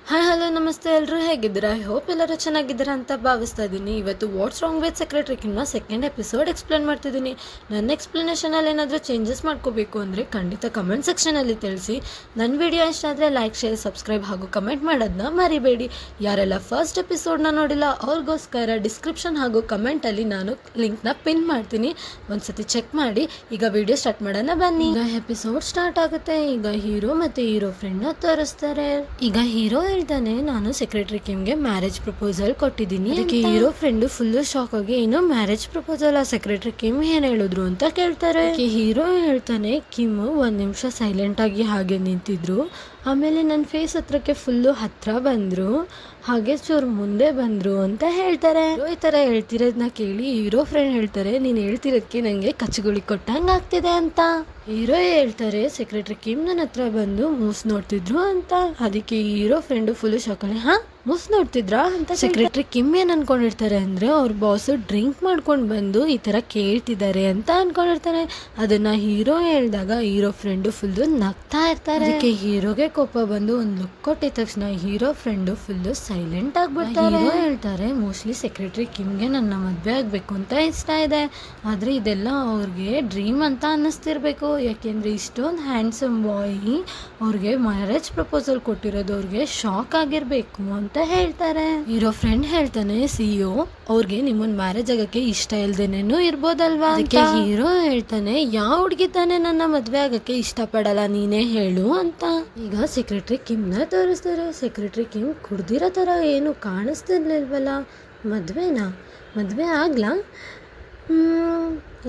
Hi hello ನಮಸ್ತೆ ಎಲ್ಲರೂ ಹೇಗಿದ್ದೀರಾ? ಐ ಹೋಪ್ ಎಲ್ಲರೂ ಚೆನ್ನಾಗಿದ್ದೀರಾ ಅಂತ ಭಾವಿಸ್ತಾ ಇದ್ದೀನಿ. ಇವತ್ತು ವಾಟ್ಸ್ ರಾಂಗ್ ವಿತ್ ಸೆಕ್ರೆಟರಿ ಕಿಮ್ನ ಸೆಕೆಂಡ್ ಎಪಿಸೋಡ್ ಎಕ್ಸ್ಪ್ಲೇನ್ ಮಾಡ್ತಿದ್ದೀನಿ. ನನ್ನ ಎಕ್ಸ್ಪ್ಲನೇಷನಲ್ಲಿ ಏನಾದರೂ ಚೇಂಜಸ್ ಮಾಡ್ಕೋಬೇಕು ಅಂದರೆ ಖಂಡಿತ ಕಮೆಂಟ್ ಸೆಕ್ಷನಲ್ಲಿ ತಿಳಿಸಿ. ನನ್ನ ವಿಡಿಯೋ ಇಷ್ಟ ಆದರೆ ಲೈಕ್, ಶೇರ್, ಸಬ್ಸ್ಕ್ರೈಬ್ ಹಾಗೂ ಕಮೆಂಟ್ ಮಾಡೋದನ್ನ ಮರಿಬೇಡಿ. ಯಾರೆಲ್ಲ ಫಸ್ಟ್ ಎಪಿಸೋಡ್ನ ನೋಡಿಲ್ಲ ಅವ್ರಿಗೋಸ್ಕರ ಡಿಸ್ಕ್ರಿಪ್ಷನ್ ಹಾಗೂ ಕಮೆಂಟಲ್ಲಿ ನಾನು ಲಿಂಕ್ನ ಪಿನ್ ಮಾಡ್ತೀನಿ, ಒಂದ್ಸತಿ ಚೆಕ್ ಮಾಡಿ. ಈಗ ವಿಡಿಯೋ ಸ್ಟಾರ್ಟ್ ಮಾಡೋಣ ಬನ್ನಿ. ಈಗ ಎಪಿಸೋಡ್ ಸ್ಟಾರ್ಟ್ ಆಗುತ್ತೆ. ಈಗ ಹೀರೋ ಮತ್ತು ಹೀರೋ ಫ್ರೆಂಡ್ನ ತೋರಿಸ್ತಾರೆ. ಈಗ ಹೀರೋ ಹೇಳ್ತಾನೆ, ನಾನು ಸೆಕ್ರೆಟರಿ ಕಿಮ್ಗೆ ಮ್ಯಾರೇಜ್ ಪ್ರಪೋಸಲ್ ಕೊಟ್ಟಿದ್ದೀನಿ. ಅದಕ್ಕೆ ಹೀರೋ ಫ್ರೆಂಡ್ ಫುಲ್ ಶಾಕ್ ಆಗಿ, ಏನು ಮ್ಯಾರೇಜ್ ಪ್ರಪೋಸಲ್? ಆ ಸೆಕ್ರೆಟರಿ ಕಿಮ್ ಏನ್ ಹೇಳಿದ್ರು ಅಂತ ಕೇಳ್ತಾರೆ. ಹೀರೋ ಹೇಳ್ತಾನೆ, ಕಿಮ್ 1 ನಿಮಿಷ ಸೈಲೆಂಟ್ ಆಗಿ ಹಾಗೆ ನಿಂತಿದ್ರು, ಆಮೇಲೆ ನನ್ನ ಫೇಸ್ ಹತ್ರಕ್ಕೆ ಫುಲ್ಲು ಹತ್ರ ಬಂದ್ರು, ಹಾಗೆ ಚೂರು ಮುಂದೆ ಬಂದ್ರು ಅಂತ ಹೇಳ್ತಾರೆ. ಈ ತರ ಹೇಳ್ತಿರೋದನ್ನ ಕೇಳಿ ಹೀರೋ ಫ್ರೆಂಡ್ ಹೇಳ್ತಾರೆ, ನೀನ್ ಹೇಳ್ತಿರೋದಕ್ಕೆ ನಂಗೆ ಕಚ್ಚಗುಳಿ ಕೊಟ್ಟಂಗ ಆಗ್ತಿದೆ ಅಂತ. ಹೀರೋ ಹೇಳ್ತಾರೆ, ಸೆಕ್ರೆಟರಿ ಕಿಮ್ ನನ್ನ ಹತ್ರ ಬಂದು ಮೂಸ್ ನೋಡ್ತಿದ್ರು ಅಂತ. ಅದಕ್ಕೆ ಹೀರೋ ಫ್ರೆಂಡ್ ಫುಲ್ ಶಾಕಲ್ಲಿ, ಹಾ ಮೂಸ್ ನೋಡ್ತಿದ್ರಾ ಅಂತ. ಸೆಕ್ರೆಟರಿ ಕಿಮ್ ಏನ್ ಅನ್ಕೊಂಡಿರ್ತಾರೆ ಅಂದ್ರೆ, ಅವ್ರ ಬಾಸ್ ಡ್ರಿಂಕ್ ಮಾಡ್ಕೊಂಡು ಬಂದು ಈ ತರ ಕೇಳ್ತಿದ್ದಾರೆ ಅಂತ ಅನ್ಕೊಂಡಿರ್ತಾರೆ. ಅದನ್ನ ಹೀರೋ ಹೇಳಿದಾಗ ಹೀರೋ ಫ್ರೆಂಡ್ ಫುಲ್ ನಗ್ತಾ ಇರ್ತಾರೆ. ಅದಕ್ಕೆ ಹೀರೋಗೆ ಕೋಪ ಬಂದು ಒಂದು ಲುಕ್ ಕೊಟ್ಟಿದ ತಕ್ಷಣ ಹೀರೋ ಫ್ರೆಂಡ್ ಫುಲ್ ಸೈಲೆಂಟ್ ಆಗ್ಬಿಡ್ತಾರೆ. ಹೀರೋ ಹೇಳ್ತಾರೆ, ಮೋಸ್ಟ್ಲಿ ಸೆಕ್ರೆಟರಿ ಕಿಮ್ಗೆ ನನ್ನ ಮದ್ವೆ ಆಗ್ಬೇಕು ಅಂತ ಇಷ್ಟ ಇದೆ, ಆದ್ರೆ ಇದೆಲ್ಲ ಅವ್ರಿಗೆ ಡ್ರೀಮ್ ಅಂತ ಅನ್ನಿಸ್ತಿರ್ಬೇಕು. ಯಾಕೆಂದ್ರೆ ಇಷ್ಟೊಂದು ಹ್ಯಾಂಡ್ಸಮ್ ಬಾಯ್ ಅವ್ರಿಗೆ ಮ್ಯಾರೇಜ್ ಪ್ರಪೋಸಲ್ ಕೊಟ್ಟಿರೋದು ಅವ್ರಿಗೆ ಶಾಕ್ ಆಗಿರ್ಬೇಕು ಅಂತ ಹೇಳ್ತಾರೆ. ಹೀರೋ ಫ್ರೆಂಡ್ ಹೇಳ್ತಾನೆ, ಸಿಇಒ ಅವ್ರಿಗೆ ನಿಮ್ಮನ್ ಮ್ಯಾರೇಜ್ ಆಗಕ್ಕೆ ಇಷ್ಟ ಇಲ್ದೇನೇನು ಇರ್ಬೋದಲ್ವಾ? ಅದಕ್ಕೆ ಹೀರೋ ಹೇಳ್ತಾನೆ, ಯಾವ ಹುಡುಗಿ ತಾನೆ ನನ್ನ ಮದ್ವೆ ಆಗಕ್ಕೆ ಇಷ್ಟ ಪಡಲ್ಲ, ನೀನೇ ಹೇಳು ಅಂತ. ಈಗ ಸೆಕ್ರೆಟರಿ ಕಿಮ್ನ ತೋರಿಸ್ತಾರೆ. ಸೆಕ್ರೆಟರಿ ಕಿಮ್ ಕುಡ್ದಿರೋ ತರ ಏನು ಕಾಣಿಸ್ತಿರ್ಲಿಲ್ವಲ್ಲ, ಮದ್ವೆ ಆಗ್ಲಾ?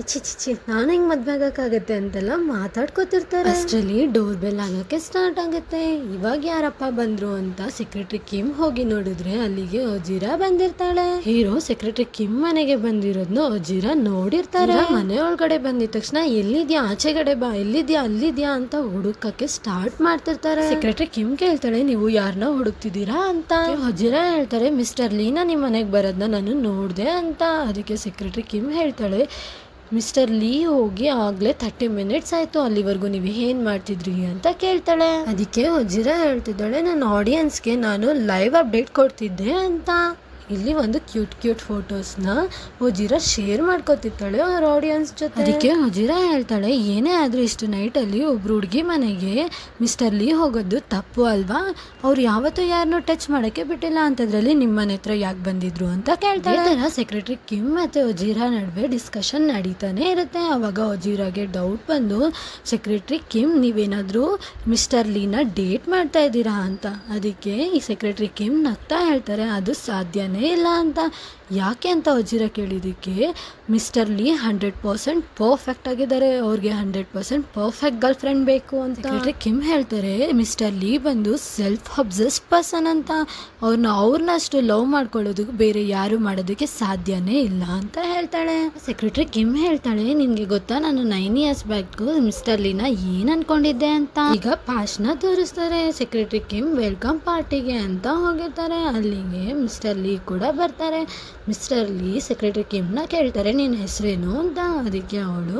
ಚಿಚ್ಚಿ ನಾನು ಹೆಂಗ್ ಮದ್ವೆ ಆಗಕ್ಕಾಗತ್ತೆ ಅಂತೆಲ್ಲ ಮಾತಾಡ್ಕೋತಿರ್ತಾರೆ. ಅಷ್ಟರಲ್ಲಿ ಡೋರ್ ಬೆಲ್ ಆಗಕ್ಕೆ ಸ್ಟಾರ್ಟ್ ಆಗುತ್ತೆ. ಇವಾಗ ಯಾರಪ್ಪ ಬಂದ್ರು ಅಂತ ಸೆಕ್ರೆಟರಿ ಕಿಮ್ ಹೋಗಿ ನೋಡಿದ್ರೆ ಅಲ್ಲಿಗೆ ಅಜೀರಾ ಬಂದಿರ್ತಾಳೆ. ಹೀರೋ ಸೆಕ್ರೆಟರಿ ಕಿಮ್ ಮನೆಗೆ ಬಂದಿರೋದ್ನ ಅಜೀರಾ ನೋಡಿರ್ತಾರೆ. ಮನೆ ಒಳಗಡೆ ಬಂದಿದ ತಕ್ಷಣ ಎಲ್ಲಿದ್ಯಾ, ಆಚೆಗಡೆ ಬಾ, ಎಲ್ಲಿದ್ಯಾ, ಅಲ್ಲಿದ್ಯಾ ಅಂತ ಹುಡುಕಕ್ಕೆ ಸ್ಟಾರ್ಟ್ ಮಾಡ್ತಿರ್ತಾರೆ. ಸೆಕ್ರೆಟರಿ ಕಿಮ್ ಕೇಳ್ತಾಳೆ, ನೀವು ಯಾರನ್ನ ಹುಡುಕ್ತಿದ್ದೀರಾ ಅಂತ. ಅಜೀರಾ ಹೇಳ್ತಾರೆ, ಮಿಸ್ಟರ್ ಲೀನಾ ನಿಮ್ ಮನೆಗೆ ಬರೋದನ್ನ ನಾನು ನೋಡ್ದೆ ಅಂತ. ಅದಕ್ಕೆ ಸೆಕ್ರೆಟರಿ ಕಿಮ್ ಹೇಳ್ತಾಳೆ, ಮಿಸ್ಟರ್ ಲೀ ಹೋಗಿ ಆಗ್ಲೇ 30 ಮಿನಿಟ್ಸ್ ಆಯ್ತು, ಅಲ್ಲಿವರೆಗೂ ನೀವು ಏನ್ ಮಾಡ್ತಿದ್ರಿ ಅಂತ ಕೇಳ್ತಾಳೆ. ಅದಕ್ಕೆ ಅಜೀರಾ ಹೇಳ್ತಿದ್ದಾಳೆ, ನನ್ನ ಆಡಿಯನ್ಸ್ಗೆ ನಾನು ಲೈವ್ ಅಪ್ಡೇಟ್ ಕೊಡ್ತಿದ್ದೆ ಅಂತ. ಇಲ್ಲಿ ಒಂದು ಕ್ಯೂಟ್ ಫೋಟೋಸ್ನ ಅಜೀರಾ ಶೇರ್ ಮಾಡ್ಕೊತಿರ್ತಾಳೆ ಅವ್ರ ಆಡಿಯನ್ಸ್ ಜೊತೆ. ಅದಕ್ಕೆ ಅಜೀರಾ ಹೇಳ್ತಾಳೆ, ಏನೇ ಆದ್ರೂ ಇಷ್ಟು ನೈಟಲ್ಲಿ ಒಬ್ರು ಹುಡುಗಿ ಮನೆಗೆ ಮಿಸ್ಟರ್ ಲೀ ಹೋಗೋದು ತಪ್ಪು ಅಲ್ವಾ? ಅವ್ರು ಯಾವತ್ತೂ ಯಾರನ್ನೂ ಟಚ್ ಮಾಡಕ್ಕೆ ಬಿಟ್ಟಿಲ್ಲ, ಅಂತದ್ರಲ್ಲಿ ನಿಮ್ಮ ಮನೆ ಹತ್ರ ಯಾಕೆ ಬಂದಿದ್ರು ಅಂತ ಕೇಳ್ತಾಳೆ. ಸೆಕ್ರೆಟರಿ ಕಿಮ್ ಮತ್ತೆ ಅಜೀರಾ ನಡುವೆ ಡಿಸ್ಕಷನ್ ನಡೀತಾನೆ ಇರುತ್ತೆ. ಅವಾಗ ಅಜೀರಾಗೆ ಡೌಟ್ ಬಂದು, ಸೆಕ್ರೆಟರಿ ಕಿಮ್ ನೀವೇನಾದ್ರೂ ಮಿಸ್ಟರ್ ಲೀನ ಡೇಟ್ ಮಾಡ್ತಾ ಇದ್ದೀರಾ ಅಂತ. ಅದಕ್ಕೆ ಈ ಸೆಕ್ರೆಟರಿ ಕಿಮ್ ನಗ್ತಾ ಹೇಳ್ತಾರೆ, ಅದು ಸಾಧ್ಯನೇ ಇಲ್ಲ ಅಂತ. ಯಾಕೆ ಅಂತ ಅಜೀರಾ ಕೇಳಿದಕ್ಕೆ, ಮಿಸ್ಟರ್ ಲೀ 100% ಪರ್ಫೆಕ್ಟ್ ಆಗಿದ್ದಾರೆ, ಅವ್ರಿಗೆ 100% ಪರ್ಫೆಕ್ಟ್ ಗರ್ಲ್ ಫ್ರೆಂಡ್ ಬೇಕು ಅಂತ. ಕಿಮ್ ಹೇಳ್ತಾರೆ, ಮಿಸ್ಟರ್ ಲೀ ಬಂದು ಸೆಲ್ಫ್ ಅಬ್ಸೆಸ್ಡ್ ಪರ್ಸನ್ ಅಂತ, ಅವ್ರನ್ನ ಅಷ್ಟು ಲವ್ ಮಾಡ್ಕೊಳ್ಳೋದು ಬೇರೆ ಯಾರು ಮಾಡೋದಕ್ಕೆ ಸಾಧ್ಯನೇ ಇಲ್ಲ ಅಂತ ಹೇಳ್ತಾಳೆ. ಸೆಕ್ರೆಟರಿ ಕಿಮ್ ಹೇಳ್ತಾಳೆ, ನಿನ್ಗೆ ಗೊತ್ತಾ ನಾನು 9 ಇಯರ್ಸ್ ಬ್ಯಾಕ್ ಮಿಸ್ಟರ್ ಲೀನ ಏನ್ ಅನ್ಕೊಂಡಿದ್ದೆ ಅಂತ. ಈಗ ಪಾಸ್ನ ತೋರಿಸ್ತಾರೆ. ಸೆಕ್ರೆಟರಿ ಕಿಮ್ ವೆಲ್ಕಮ್ ಪಾರ್ಟಿಗೆ ಅಂತ ಹೋಗಿರ್ತಾರೆ. ಅಲ್ಲಿಗೆ ಮಿಸ್ಟರ್ ಲೀ ಕೂಡ ಬರ್ತಾರೆ. ಮಿಸ್ಟರ್ ಲೀ ಸೆಕ್ರೆಟರಿ ಕಿಮ್ನ ಕೇಳ್ತಾರೆ, ನಿನ್ನ ಹೆಸರೇನು ಅಂತ. ಅದಕ್ಕೆ ಅವಳು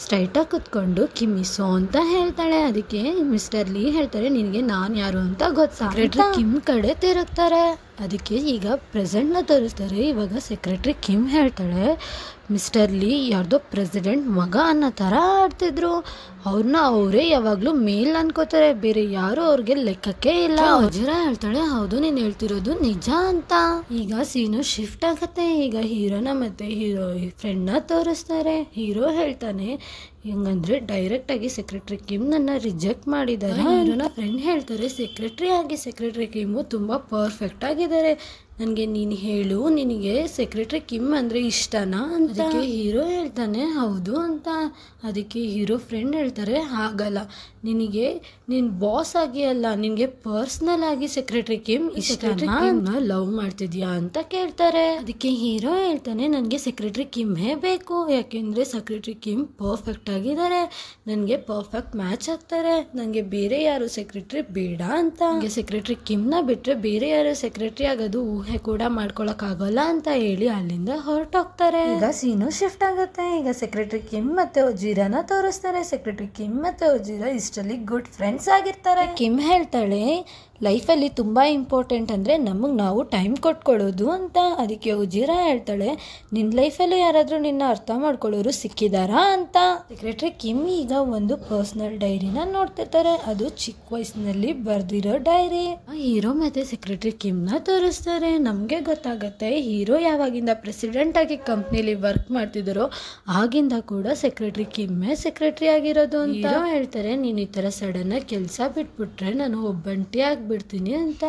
ಸ್ಟ್ರೈಟಾಗಿ ಕುತ್ಕೊಂಡು ಕಿಮಿಸೋ ಅಂತ ಹೇಳ್ತಾಳೆ. ಅದಕ್ಕೆ ಮಿಸ್ಟರ್ ಲೀ ಹೇಳ್ತಾರೆ, ನಿನಗೆ ನಾನು ಯಾರು ಅಂತ ಗೊತ್ತಾ? ಸೆಕ್ರೆಟರಿ ಕಿಮ್ ಕಡೆ ತಿರುಗ್ತಾರೆ. ಅದಕ್ಕೆ ಈಗ ಪ್ರೆಸೆಂಟ್ನ ತೋರಿಸ್ತಾರೆ. ಇವಾಗ ಸೆಕ್ರೆಟರಿ ಕಿಮ್ ಹೇಳ್ತಾಳೆ, ಮಿಸ್ಟರ್ ಲೀ ಯಾರ್ದೋ ಪ್ರೆಸಿಡೆಂಟ್ ಮಗ ಅನ್ನೋ ಥರ ಆಡ್ತಿದ್ರು, ಅವ್ರನ್ನ ಅವರೇ ಯಾವಾಗಲೂ ಮೇಲ್ ಅನ್ಕೋತಾರೆ, ಬೇರೆ ಯಾರು ಅವ್ರಿಗೆ ಲೆಕ್ಕಕ್ಕೆ ಇಲ್ಲ. ಅಜೀರಾ ಹೇಳ್ತಾಳೆ, ಹೌದು ನೀನು ಹೇಳ್ತಿರೋದು ನಿಜ ಅಂತ. ಈಗ ಸೀನು ಶಿಫ್ಟ್ ಆಗತ್ತೆ. ಈಗ ಹೀರೋನ ಮತ್ತೆ ಹೀರೋ ಫ್ರೆಂಡ್ನ ತೋರಿಸ್ತಾರೆ. ಹೀರೋ ಹೇಳ್ತಾನೆ, ಹೆಂಗಂದ್ರೆ ಡೈರೆಕ್ಟ್ ಆಗಿ ಸೆಕ್ರೆಟರಿ ಕಿಮ್ ನನ್ನ ರಿಜೆಕ್ಟ್ ಮಾಡಿದ್ದಾರೆ. ಹೀರೋನ ಫ್ರೆಂಡ್ ಹೇಳ್ತಾರೆ, ಸೆಕ್ರೆಟರಿ ಕಿಮ್ ತುಂಬಾ ಪರ್ಫೆಕ್ಟ್ ಆಗಿದ್ದಾರೆ, ನನಗೆ ನೀನು ಹೇಳು, ನಿನಗೆ ಸೆಕ್ರೆಟರಿ ಕಿಮ್ ಅಂದರೆ ಇಷ್ಟನಾ ಅಂತ. ಅದಕ್ಕೆ ಹೀರೋ ಹೇಳ್ತಾನೆ, ಹೌದು ಅಂತ. ಅದಕ್ಕೆ ಹೀರೋ ಫ್ರೆಂಡ್ ಹೇಳ್ತಾರೆ, ಹಾಗಲ್ಲ, ನಿನಗೆ ನಿನ್ನ ಬಾಸ್ ಆಗಿ ಅಲ್ಲ, ನಿನಗೆ ಪರ್ಸ್ನಲ್ ಆಗಿ ಸೆಕ್ರೆಟರಿ ಕಿಮ್ ಇಷ್ಟನ ಲವ್ ಮಾಡ್ತಿದ್ಯಾ ಅಂತ ಕೇಳ್ತಾರೆ. ಅದಕ್ಕೆ ಹೀರೋ ಹೇಳ್ತಾನೆ, ನನಗೆ ಸೆಕ್ರೆಟರಿ ಕಿಮ್ಮೇ ಬೇಕು, ಯಾಕೆಂದರೆ ಸೆಕ್ರೆಟರಿ ಕಿಮ್ ಪರ್ಫೆಕ್ಟ್ ಆಗಿದ್ದಾರೆ, ನನಗೆ ಪರ್ಫೆಕ್ಟ್ ಮ್ಯಾಚ್ ಆಗ್ತಾರೆ, ನನಗೆ ಬೇರೆ ಯಾರು ಸೆಕ್ರೆಟರಿ ಬೇಡ ಅಂತ. ನನಗೆ ಸೆಕ್ರೆಟರಿ ಕಿಮ್ನ ಬಿಟ್ಟರೆ ಬೇರೆ ಯಾರು ಸೆಕ್ರೆಟರಿ ಆಗೋದು ಊಹೆ ಕೂಡ ಮಾಡ್ಕೊಳಕ್ ಆಗೋಲ್ಲ ಅಂತ ಹೇಳಿ ಅಲ್ಲಿಂದ ಹೊರಟೋಗ್ತಾರೆ. ಈಗ ಸೀನು ಶಿಫ್ಟ್ ಆಗುತ್ತೆ. ಈಗ ಸೆಕ್ರೆಟರಿ ಕಿಮ್ ಮತ್ತೆ ಅಜೀರಾನ ತೋರಿಸ್ತಾರೆ. ಸೆಕ್ರೆಟರಿ ಕಿಮ್ ಮತ್ತೆ ಅಜೀರಾ ಇಷ್ಟರಲ್ಲಿ ಗುಡ್ ಫ್ರೆಂಡ್ಸ್ ಆಗಿರ್ತಾರೆ. ಕಿಮ್ ಹೇಳ್ತಾಳೆ, ಲೈಫಲ್ಲಿ ತುಂಬ ಇಂಪಾರ್ಟೆಂಟ್ ಅಂದರೆ ನಮಗೆ ನಾವು ಟೈಮ್ ಕೊಟ್ಕೊಳ್ಳೋದು ಅಂತ. ಅದಕ್ಕೆ ಉಜಿರಾ ಹೇಳ್ತಾಳೆ, ನಿನ್ನ ಲೈಫಲ್ಲೂ ಯಾರಾದರೂ ನಿನ್ನ ಅರ್ಥ ಮಾಡ್ಕೊಳ್ಳೋರು ಸಿಕ್ಕಿದಾರಾ ಅಂತ. ಸೆಕ್ರೆಟರಿ ಕಿಮ್ ಈಗ ಒಂದು ಪರ್ಸ್ನಲ್ ಡೈರಿನ ನೋಡ್ತಿರ್ತಾರೆ. ಅದು ಚಿಕ್ಕ ವಯಸ್ಸಿನಲ್ಲಿ ಬರೆದಿರೋ ಡೈರಿ. ಹೀರೋ ಮತ್ತೆ ಸೆಕ್ರೆಟರಿ ಕಿಮ್ನ ತೋರಿಸ್ತಾರೆ. ನಮಗೆ ಗೊತ್ತಾಗುತ್ತೆ ಹೀರೋ ಯಾವಾಗಿಂದ ಪ್ರೆಸಿಡೆಂಟ್ ಆಗಿ ಕಂಪ್ನಿಲಿ ವರ್ಕ್ ಮಾಡ್ತಿದ್ದಾರೋ ಆಗಿಂದ ಕೂಡ ಸೆಕ್ರೆಟರಿ ಕಿಮ್ಮೇ ಸೆಕ್ರೆಟರಿ ಆಗಿರೋದು ಅಂತ. ಹೀರೋ ಹೇಳ್ತಾರೆ, ನೀನು ಈ ಥರ ಸಡನ್ ಆಗಿ ಕೆಲಸ ಬಿಟ್ಬಿಟ್ರೆ ನಾನು ಒಬ್ಬಂಟಿ ಆಗ್ಬಿಡ್ತೀನಿ ಅಂತ.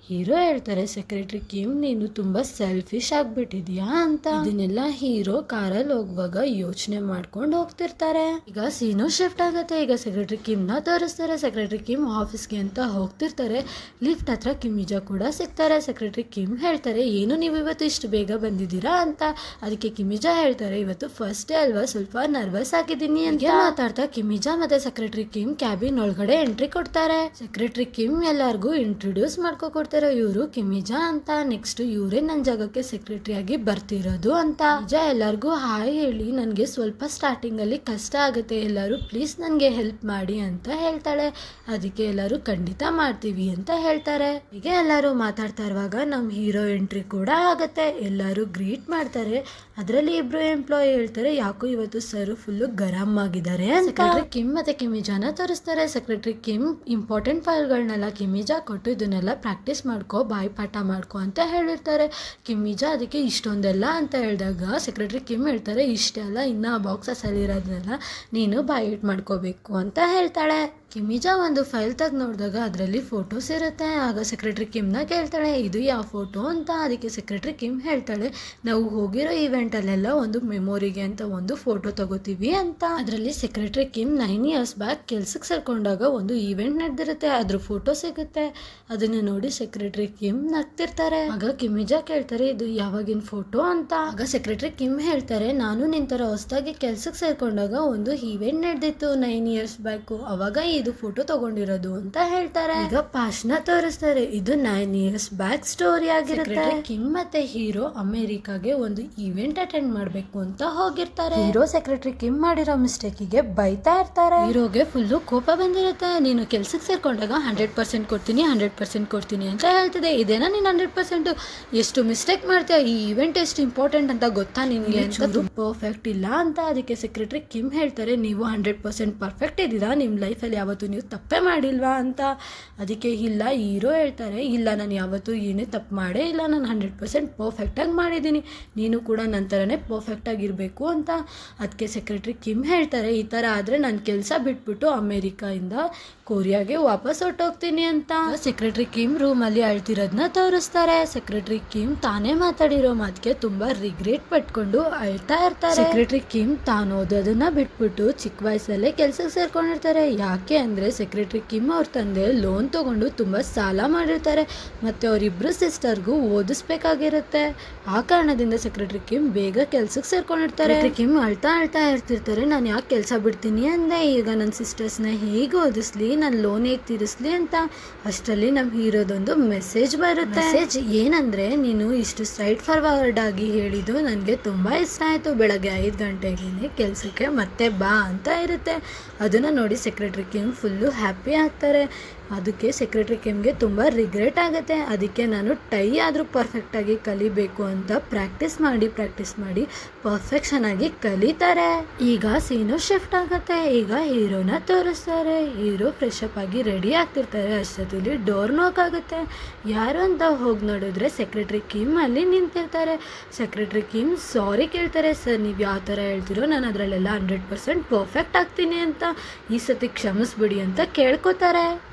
ಹೀರೋ ಹೇಳ್ತಾರೆ, ಸೆಕ್ರೆಟರಿ ಕಿಮ್ ನೀನು ತುಂಬಾ ಸೆಲ್ಫಿಶ್ ಆಗ್ಬಿಟ್ಟಿದ್ಯಾ ಅಂತ. ಇದನ್ನೆಲ್ಲ ಹೀರೋ ಕಾರಲ್ಲಿ ಹೋಗುವಾಗ ಯೋಚನೆ ಮಾಡ್ಕೊಂಡು ಹೋಗ್ತಿರ್ತಾರೆ. ಈಗ ಸೀನು ಶಿಫ್ಟ್ ಆಗುತ್ತೆ. ಈಗ ಸೆಕ್ರೆಟರಿ ಕಿಮ್ನ ತೋರಿಸ್ತಾರೆ. ಸೆಕ್ರೆಟರಿ ಕಿಮ್ ಆಫೀಸ್ಗೆ ಅಂತ ಹೋಗ್ತಿರ್ತಾರೆ. ಲಿಫ್ಟ್ ಹತ್ರ ಕಿಮಿಜಾ ಕೂಡ ಸಿಗ್ತಾರೆ. ಸೆಕ್ರೆಟರಿ ಕಿಮ್ ಹೇಳ್ತಾರೆ, ಏನು ನೀವು ಇವತ್ತು ಇಷ್ಟು ಬೇಗ ಬಂದಿದ್ದೀರಾ ಅಂತ. ಅದಕ್ಕೆ ಕಿಮಿಜಾ ಹೇಳ್ತಾರೆ, ಇವತ್ತು ಫಸ್ಟ್ ಡೇ ಅಲ್ವಾ, ಸ್ವಲ್ಪ ನರ್ವಸ್ ಆಗಿದ್ದೀನಿ ಅಂತ ಮಾತಾಡ್ತಾ ಕಿಮಿಜಾ ಮತ್ತೆ ಸೆಕ್ರೆಟರಿ ಕಿಮ್ ಕ್ಯಾಬಿನ್ ಒಳಗಡೆ ಎಂಟ್ರಿ ಕೊಡ್ತಾರೆ. ಸೆಕ್ರೆಟರಿ ಕಿಮ್ ಎಲ್ಲಾರ್ಗು ಇಂಟ್ರೊಡ್ಯೂಸ್ ಮಾಡ್ಕೊಡ್ತಾರೆ. ಇವರು ಕಿಮಿಜಾ ಅಂತ. ನೆಕ್ಸ್ಟ್ ಇವರೇ ನನ್ನ ಜಾಗಕ್ಕೆ ಸೆಕ್ರೆಟರಿ ಆಗಿ ಬರ್ತಿರೋದು ಅಂತ. ನಿಜ ಎಲ್ಲರಿಗೂ ಹಾಯ್ ಹೇಳಿ, ನನಗೆ ಸ್ವಲ್ಪ ಸ್ಟಾರ್ಟಿಂಗ್ ಅಲ್ಲಿ ಕಷ್ಟ ಆಗುತ್ತೆ, ಎಲ್ಲರೂ ಪ್ಲೀಸ್ ನನಗೆ ಹೆಲ್ಪ್ ಮಾಡಿ ಅಂತ ಹೇಳ್ತಾಳೆ. ಅದಕ್ಕೆ ಎಲ್ಲರೂ ಖಂಡಿತ ಮಾಡ್ತೀವಿ ಅಂತ ಹೇಳ್ತಾರೆ. ಹೀಗೆ ಎಲ್ಲರೂ ಮಾತಾಡ್ತಾ ಇರುವಾಗ ನಮ್ಮ ಹೀರೋ ಎಂಟ್ರಿ ಕೂಡ ಆಗುತ್ತೆ. ಎಲ್ಲರೂ ಗ್ರೀಟ್ ಮಾಡ್ತಾರೆ. ಅದರಲ್ಲಿ ಇಬ್ರು ಎಂಪ್ಲಾಯಿ ಹೇಳ್ತಾರೆ, ಯಾಕೋ ಇವತ್ತು ಸರ್ ಫುಲ್ಲು ಗರಂ ಆಗಿದ್ದಾರೆ ಅಂತ. ಸೆಕ್ರೆಟರಿ ಕಿಮ್ ಮತ್ತೆ ಕಿಮಿಜಾನ ತೋರಿಸ್ತಾರೆ. ಸೆಕ್ರೆಟರಿ ಕಿಮ್ ಇಂಪಾರ್ಟೆಂಟ್ ಫೈಲ್ಗಳನ್ನೆಲ್ಲ ಕಿಮಿಜಾ ಕೊಟ್ಟು ಇದನ್ನೆಲ್ಲ ಪ್ರಾಕ್ಟೀಸ್ ಮಾಡ್ಕೋ, ಬಾಯಿ ಪಾಠ ಮಾಡ್ಕೋ ಅಂತ ಹೇಳಿರ್ತಾರೆ. ಕಿಮಿಜಾ ಅದಕ್ಕೆ ಇಷ್ಟೊಂದೆಲ್ಲ ಅಂತ ಹೇಳಿದಾಗ ಸೆಕ್ರೆಟರಿ ಕಿಮ್ ಹೇಳ್ತಾರೆ, ಇಷ್ಟೇ ಅಲ್ಲ, ಇನ್ನು ಆ ಬಾಕ್ಸಲ್ಲಿ ಇರೋದನ್ನೆಲ್ಲ ನೀನು ಬಾಯಿ ಇಟ್ ಮಾಡ್ಕೋಬೇಕು ಅಂತ ಹೇಳ್ತಾಳೆ. ಕಿಮಿಜಾ ಒಂದು ಫೈಲ್ ತೆಗೆದು ನೋಡಿದಾಗ ಅದರಲ್ಲಿ ಫೋಟೋಸ್ ಇರುತ್ತೆ. ಆಗ ಸೆಕ್ರೆಟರಿ ಕಿಮ್ನ ಕೇಳ್ತಾಳೆ, ಇದು ಯಾವ ಫೋಟೋ ಅಂತ. ಅದಕ್ಕೆ ಸೆಕ್ರೆಟರಿ ಕಿಮ್ ಹೇಳ್ತಾಳೆ, ನಾವು ಹೋಗಿರೋ ಈವೆಂಟಲ್ಲೆಲ್ಲ ಒಂದು ಮೆಮೊರಿಗೆ ಅಂತ ಒಂದು ಫೋಟೋ ತಗೋತೀವಿ ಅಂತ. ಅದರಲ್ಲಿ ಸೆಕ್ರೆಟರಿ ಕಿಮ್ 9 years ಬ್ಯಾಕ್ ಕೆಲ್ಸಕ್ಕೆ ಸೇರ್ಕೊಂಡಾಗ ಒಂದು ಈವೆಂಟ್ ನಡೆದಿರುತ್ತೆ, ಅದ್ರ ಫೋಟೋ ಸಿಗುತ್ತೆ. ಅದನ್ನ ನೋಡಿ ಸೆಕ್ರೆಟರಿ ಕಿಮ್ ನಗ್ತಿರ್ತಾರೆ. ಆಗ ಕಿಮಿಜಾ ಕೇಳ್ತಾರೆ, ಇದು ಯಾವಾಗಿನ ಫೋಟೋ ಅಂತ. ಆಗ ಸೆಕ್ರೆಟರಿ ಕಿಮ್ ಹೇಳ್ತಾರೆ, ನಾನು ನಿನ್ ತರ ಹೊಸದಾಗಿ ಕೆಲ್ಸಕ್ಕೆ ಸೇರ್ಕೊಂಡಾಗ ಒಂದು ಈವೆಂಟ್ ನಡೆದಿತ್ತು 9 years ಬ್ಯಾಕ್, ಅವಾಗ ಇದು ಫೋಟೋ ತಗೊಂಡಿರೋದು ಅಂತ ಹೇಳ್ತಾರೆ. ಈಗ ಪಾಸ್ನ ತೋರಿಸ್ತಾರೆ. ಇದು 9 years ಬ್ಯಾಕ್ ಸ್ಟೋರಿ ಆಗಿರುತ್ತೆ. ಕಿಮ್ ಮತ್ತೆ ಹೀರೋ ಅಮೆರಿಕಾಗೆ ಒಂದು ಈವೆಂಟ್ ಅಟೆಂಡ್ ಮಾಡ್ಬೇಕು ಅಂತ ಹೋಗಿರ್ತಾರೆ. ಹೀರೋ ಸೆಕ್ರೆಟರಿ ಕಿಮ್ ಮಾಡಿರೋ ಮಿಸ್ಟೇಕಿಗೆ ಬೈತಾ ಇರ್ತಾರೆ. ಹೀರೋಗೆ ಫುಲ್ಲು ಕೋಪ ಬಂದಿರುತ್ತೆ. ನೀನು ಕೆಲ್ಸಕ್ಕೆ ಸೇರ್ಕೊಂಡಾಗ 100% ಕೊಡ್ತೀನಿ 100% ಕೊಡ್ತೀನಿ ಅಂತ ಹೇಳ್ತಿದೆ. ಇದೇನಾ ನೀನ್ 100%? ಎಷ್ಟು ಮಿಸ್ಟೇಕ್ ಮಾಡ್ತೀಯ, ಈ ಇವೆಂಟ್ ಎಷ್ಟು ಇಂಪಾರ್ಟೆಂಟ್ ಅಂತ ಗೊತ್ತಾ ನಿನ್ಗೆ ಅಂತ. ಪರ್ಫೆಕ್ಟ್ ಇಲ್ಲ ಅಂತ. ಅದಕ್ಕೆ ಸೆಕ್ರೆಟರಿ ಕಿಮ್ ಹೇಳ್ತಾರೆ, ನೀವು 100% ಪರ್ಫೆಕ್ಟ್ ಇದ್ದೀರಾ, ನಿಮ್ ಲೈಫಲ್ಲಿ ಯಾವತ್ತು ನೀವು ತಪ್ಪೇ ಮಾಡಿಲ್ವಾ ಅಂತ. ಅದಕ್ಕೆ ಇಲ್ಲ, ಹೀರೋ ಹೇಳ್ತಾರೆ, ಇಲ್ಲ ನಾನು ಯಾವತ್ತೂ ಏನೇ ತಪ್ಪು ಮಾಡೇ ಇಲ್ಲ, ನಾನು 100% ಪರ್ಫೆಕ್ಟಾಗಿ ಮಾಡಿದ್ದೀನಿ, ನೀನು ಕೂಡ ನನ್ನ ಥರನೇ ಪರ್ಫೆಕ್ಟ್ ಆಗಿರಬೇಕು ಅಂತ. ಅದಕ್ಕೆ ಸೆಕ್ರೆಟರಿ ಕಿಮ್ ಹೇಳ್ತಾರೆ, ಈ ಥರ ಆದರೆ ನಾನು ಕೆಲಸ ಬಿಟ್ಬಿಟ್ಟು ಅಮೇರಿಕಾಯಿಂದ ಕೊರಿಯಾಗೆ ವಾಪಸ್ ಹೊರಟೋಗ್ತೀನಿ ಅಂತ. ಸೆಕ್ರೆಟರಿ ಕಿಮ್ ರೂಮಲ್ಲಿ ಅಳ್ತಿರೋದನ್ನ ತೋರಿಸ್ತಾರೆ. ಸೆಕ್ರೆಟರಿ ಕಿಮ್ ತಾನೇ ಮಾತಾಡಿರೋ ಮಾತಿಗೆ ತುಂಬಾ ರಿಗ್ರೆಟ್ ಪಟ್ಕೊಂಡು ಅಳ್ತಾ ಇರ್ತಾರೆ. ಸೆಕ್ರೆಟರಿ ಕಿಮ್ ತಾನು ಓದೋದನ್ನ ಬಿಟ್ಬಿಟ್ಟು ಚಿಕ್ಕ ವಯಸ್ಸಲ್ಲೇ ಕೆಲ್ಸಕ್ಕೆ ಸೇರ್ಕೊಂಡಿರ್ತಾರೆ. ಯಾಕೆ ಅಂದ್ರೆ ಸೆಕ್ರೆಟರಿ ಕಿಮ್ ಅವ್ರ ತಂದೆ ಲೋನ್ ತಗೊಂಡು ತುಂಬಾ ಸಾಲ ಮಾಡಿರ್ತಾರೆ, ಮತ್ತೆ ಅವರಿಬ್ರು ಸಿಸ್ಟರ್ಗೂ ಓದಿಸ್ಬೇಕಾಗಿರುತ್ತೆ. ಆ ಕಾರಣದಿಂದ ಸೆಕ್ರೆಟರಿ ಕಿಮ್ ಬೇಗ ಕೆಲ್ಸಕ್ಕೆ ಸೇರ್ಕೊಂಡಿರ್ತಾರೆ. ಕಿಮ್ ಅಳ್ತಾ ಇರ್ತಿರ್ತಾರೆ, ನಾನು ಯಾಕೆ ಕೆಲಸ ಬಿಡ್ತೀನಿ ಅಂದೆ, ಈಗ ನನ್ನ ಸಿಸ್ಟರ್ಸ್ನ ಹೇಗೆ ಓದಿಸ್ಲಿ, ನನ್ನ ಲೋನ್ ಹೇಗೆ ತೀರಿಸ್ಲಿ ಅಂತ. ಅಷ್ಟರಲ್ಲಿ ನಮ್ಮ ಹೀರೋದೊಂದು ಮೆಸೇಜ್ ಬರುತ್ತೆ. ಮೆಸೇಜ್ ಏನಂದ್ರೆ, ನೀನು ಇಷ್ಟು ಸ್ಟ್ರೈಟ್ ಫಾರ್ವರ್ಡ್ ಆಗಿ ಹೇಳಿದ್ದು ನನಗೆ ತುಂಬಾ ಇಷ್ಟ ಆಯ್ತು, ಬೆಳಗ್ಗೆ 5 ಗಂಟೆಗೆ ಕೆಲಸಕ್ಕೆ ಮತ್ತೆ ಬಾ ಅಂತ ಇರುತ್ತೆ. ಅದನ್ನ ನೋಡಿ ಸೆಕ್ರೆಟರಿ ಕಿಮ್ ಫುಲ್ಲು ಹ್ಯಾಪಿ ಆಗ್ತಾರೆ. ಅದಕ್ಕೆ ಸೆಕ್ರೆಟರಿ ಕಿಮ್ಗೆ ತುಂಬ ರಿಗ್ರೆಟ್ ಆಗುತ್ತೆ. ಅದಕ್ಕೆ ನಾನು ಟೈ ಆದರೂ ಪರ್ಫೆಕ್ಟಾಗಿ ಕಲಿಬೇಕು ಅಂತ ಪ್ರಾಕ್ಟೀಸ್ ಮಾಡಿ ಪರ್ಫೆಕ್ಷನ್ ಆಗಿ ಕಲಿತಾರೆ. ಈಗ ಸೀನು ಶಿಫ್ಟ್ ಆಗುತ್ತೆ. ಈಗ ಹೀರೋನ ತೋರಿಸ್ತಾರೆ. ಹೀರೋ ಫ್ರೆಶ್ ಅಪ್ ಆಗಿ ರೆಡಿ ಆಗ್ತಿರ್ತಾರೆ. ಅಷ್ಟೊತ್ತಲ್ಲಿ ಡೋರ್ ನಾಕ್ ಆಗುತ್ತೆ. ಯಾರು ಅಂತ ಹೋಗಿ ನೋಡಿದ್ರೆ ಸೆಕ್ರೆಟರಿ ಕಿಮ್ ಅಲ್ಲಿ ನಿಂತಿರ್ತಾರೆ. ಸೆಕ್ರೆಟರಿ ಕಿಮ್ ಸಾರಿ ಕೇಳ್ತಾರೆ, ಸರ್ ನೀವು ಯಾವ ಥರ ಹೇಳ್ತಿರೋ ನಾನು ಅದರಲ್ಲೆಲ್ಲ 100% ಪರ್ಫೆಕ್ಟ್ ಆಗ್ತೀನಿ ಅಂತ, ಈ ಸತಿ ಕ್ಷಮಿಸ್ಬಿಡಿ ಅಂತ ಕೇಳ್ಕೊತಾರೆ.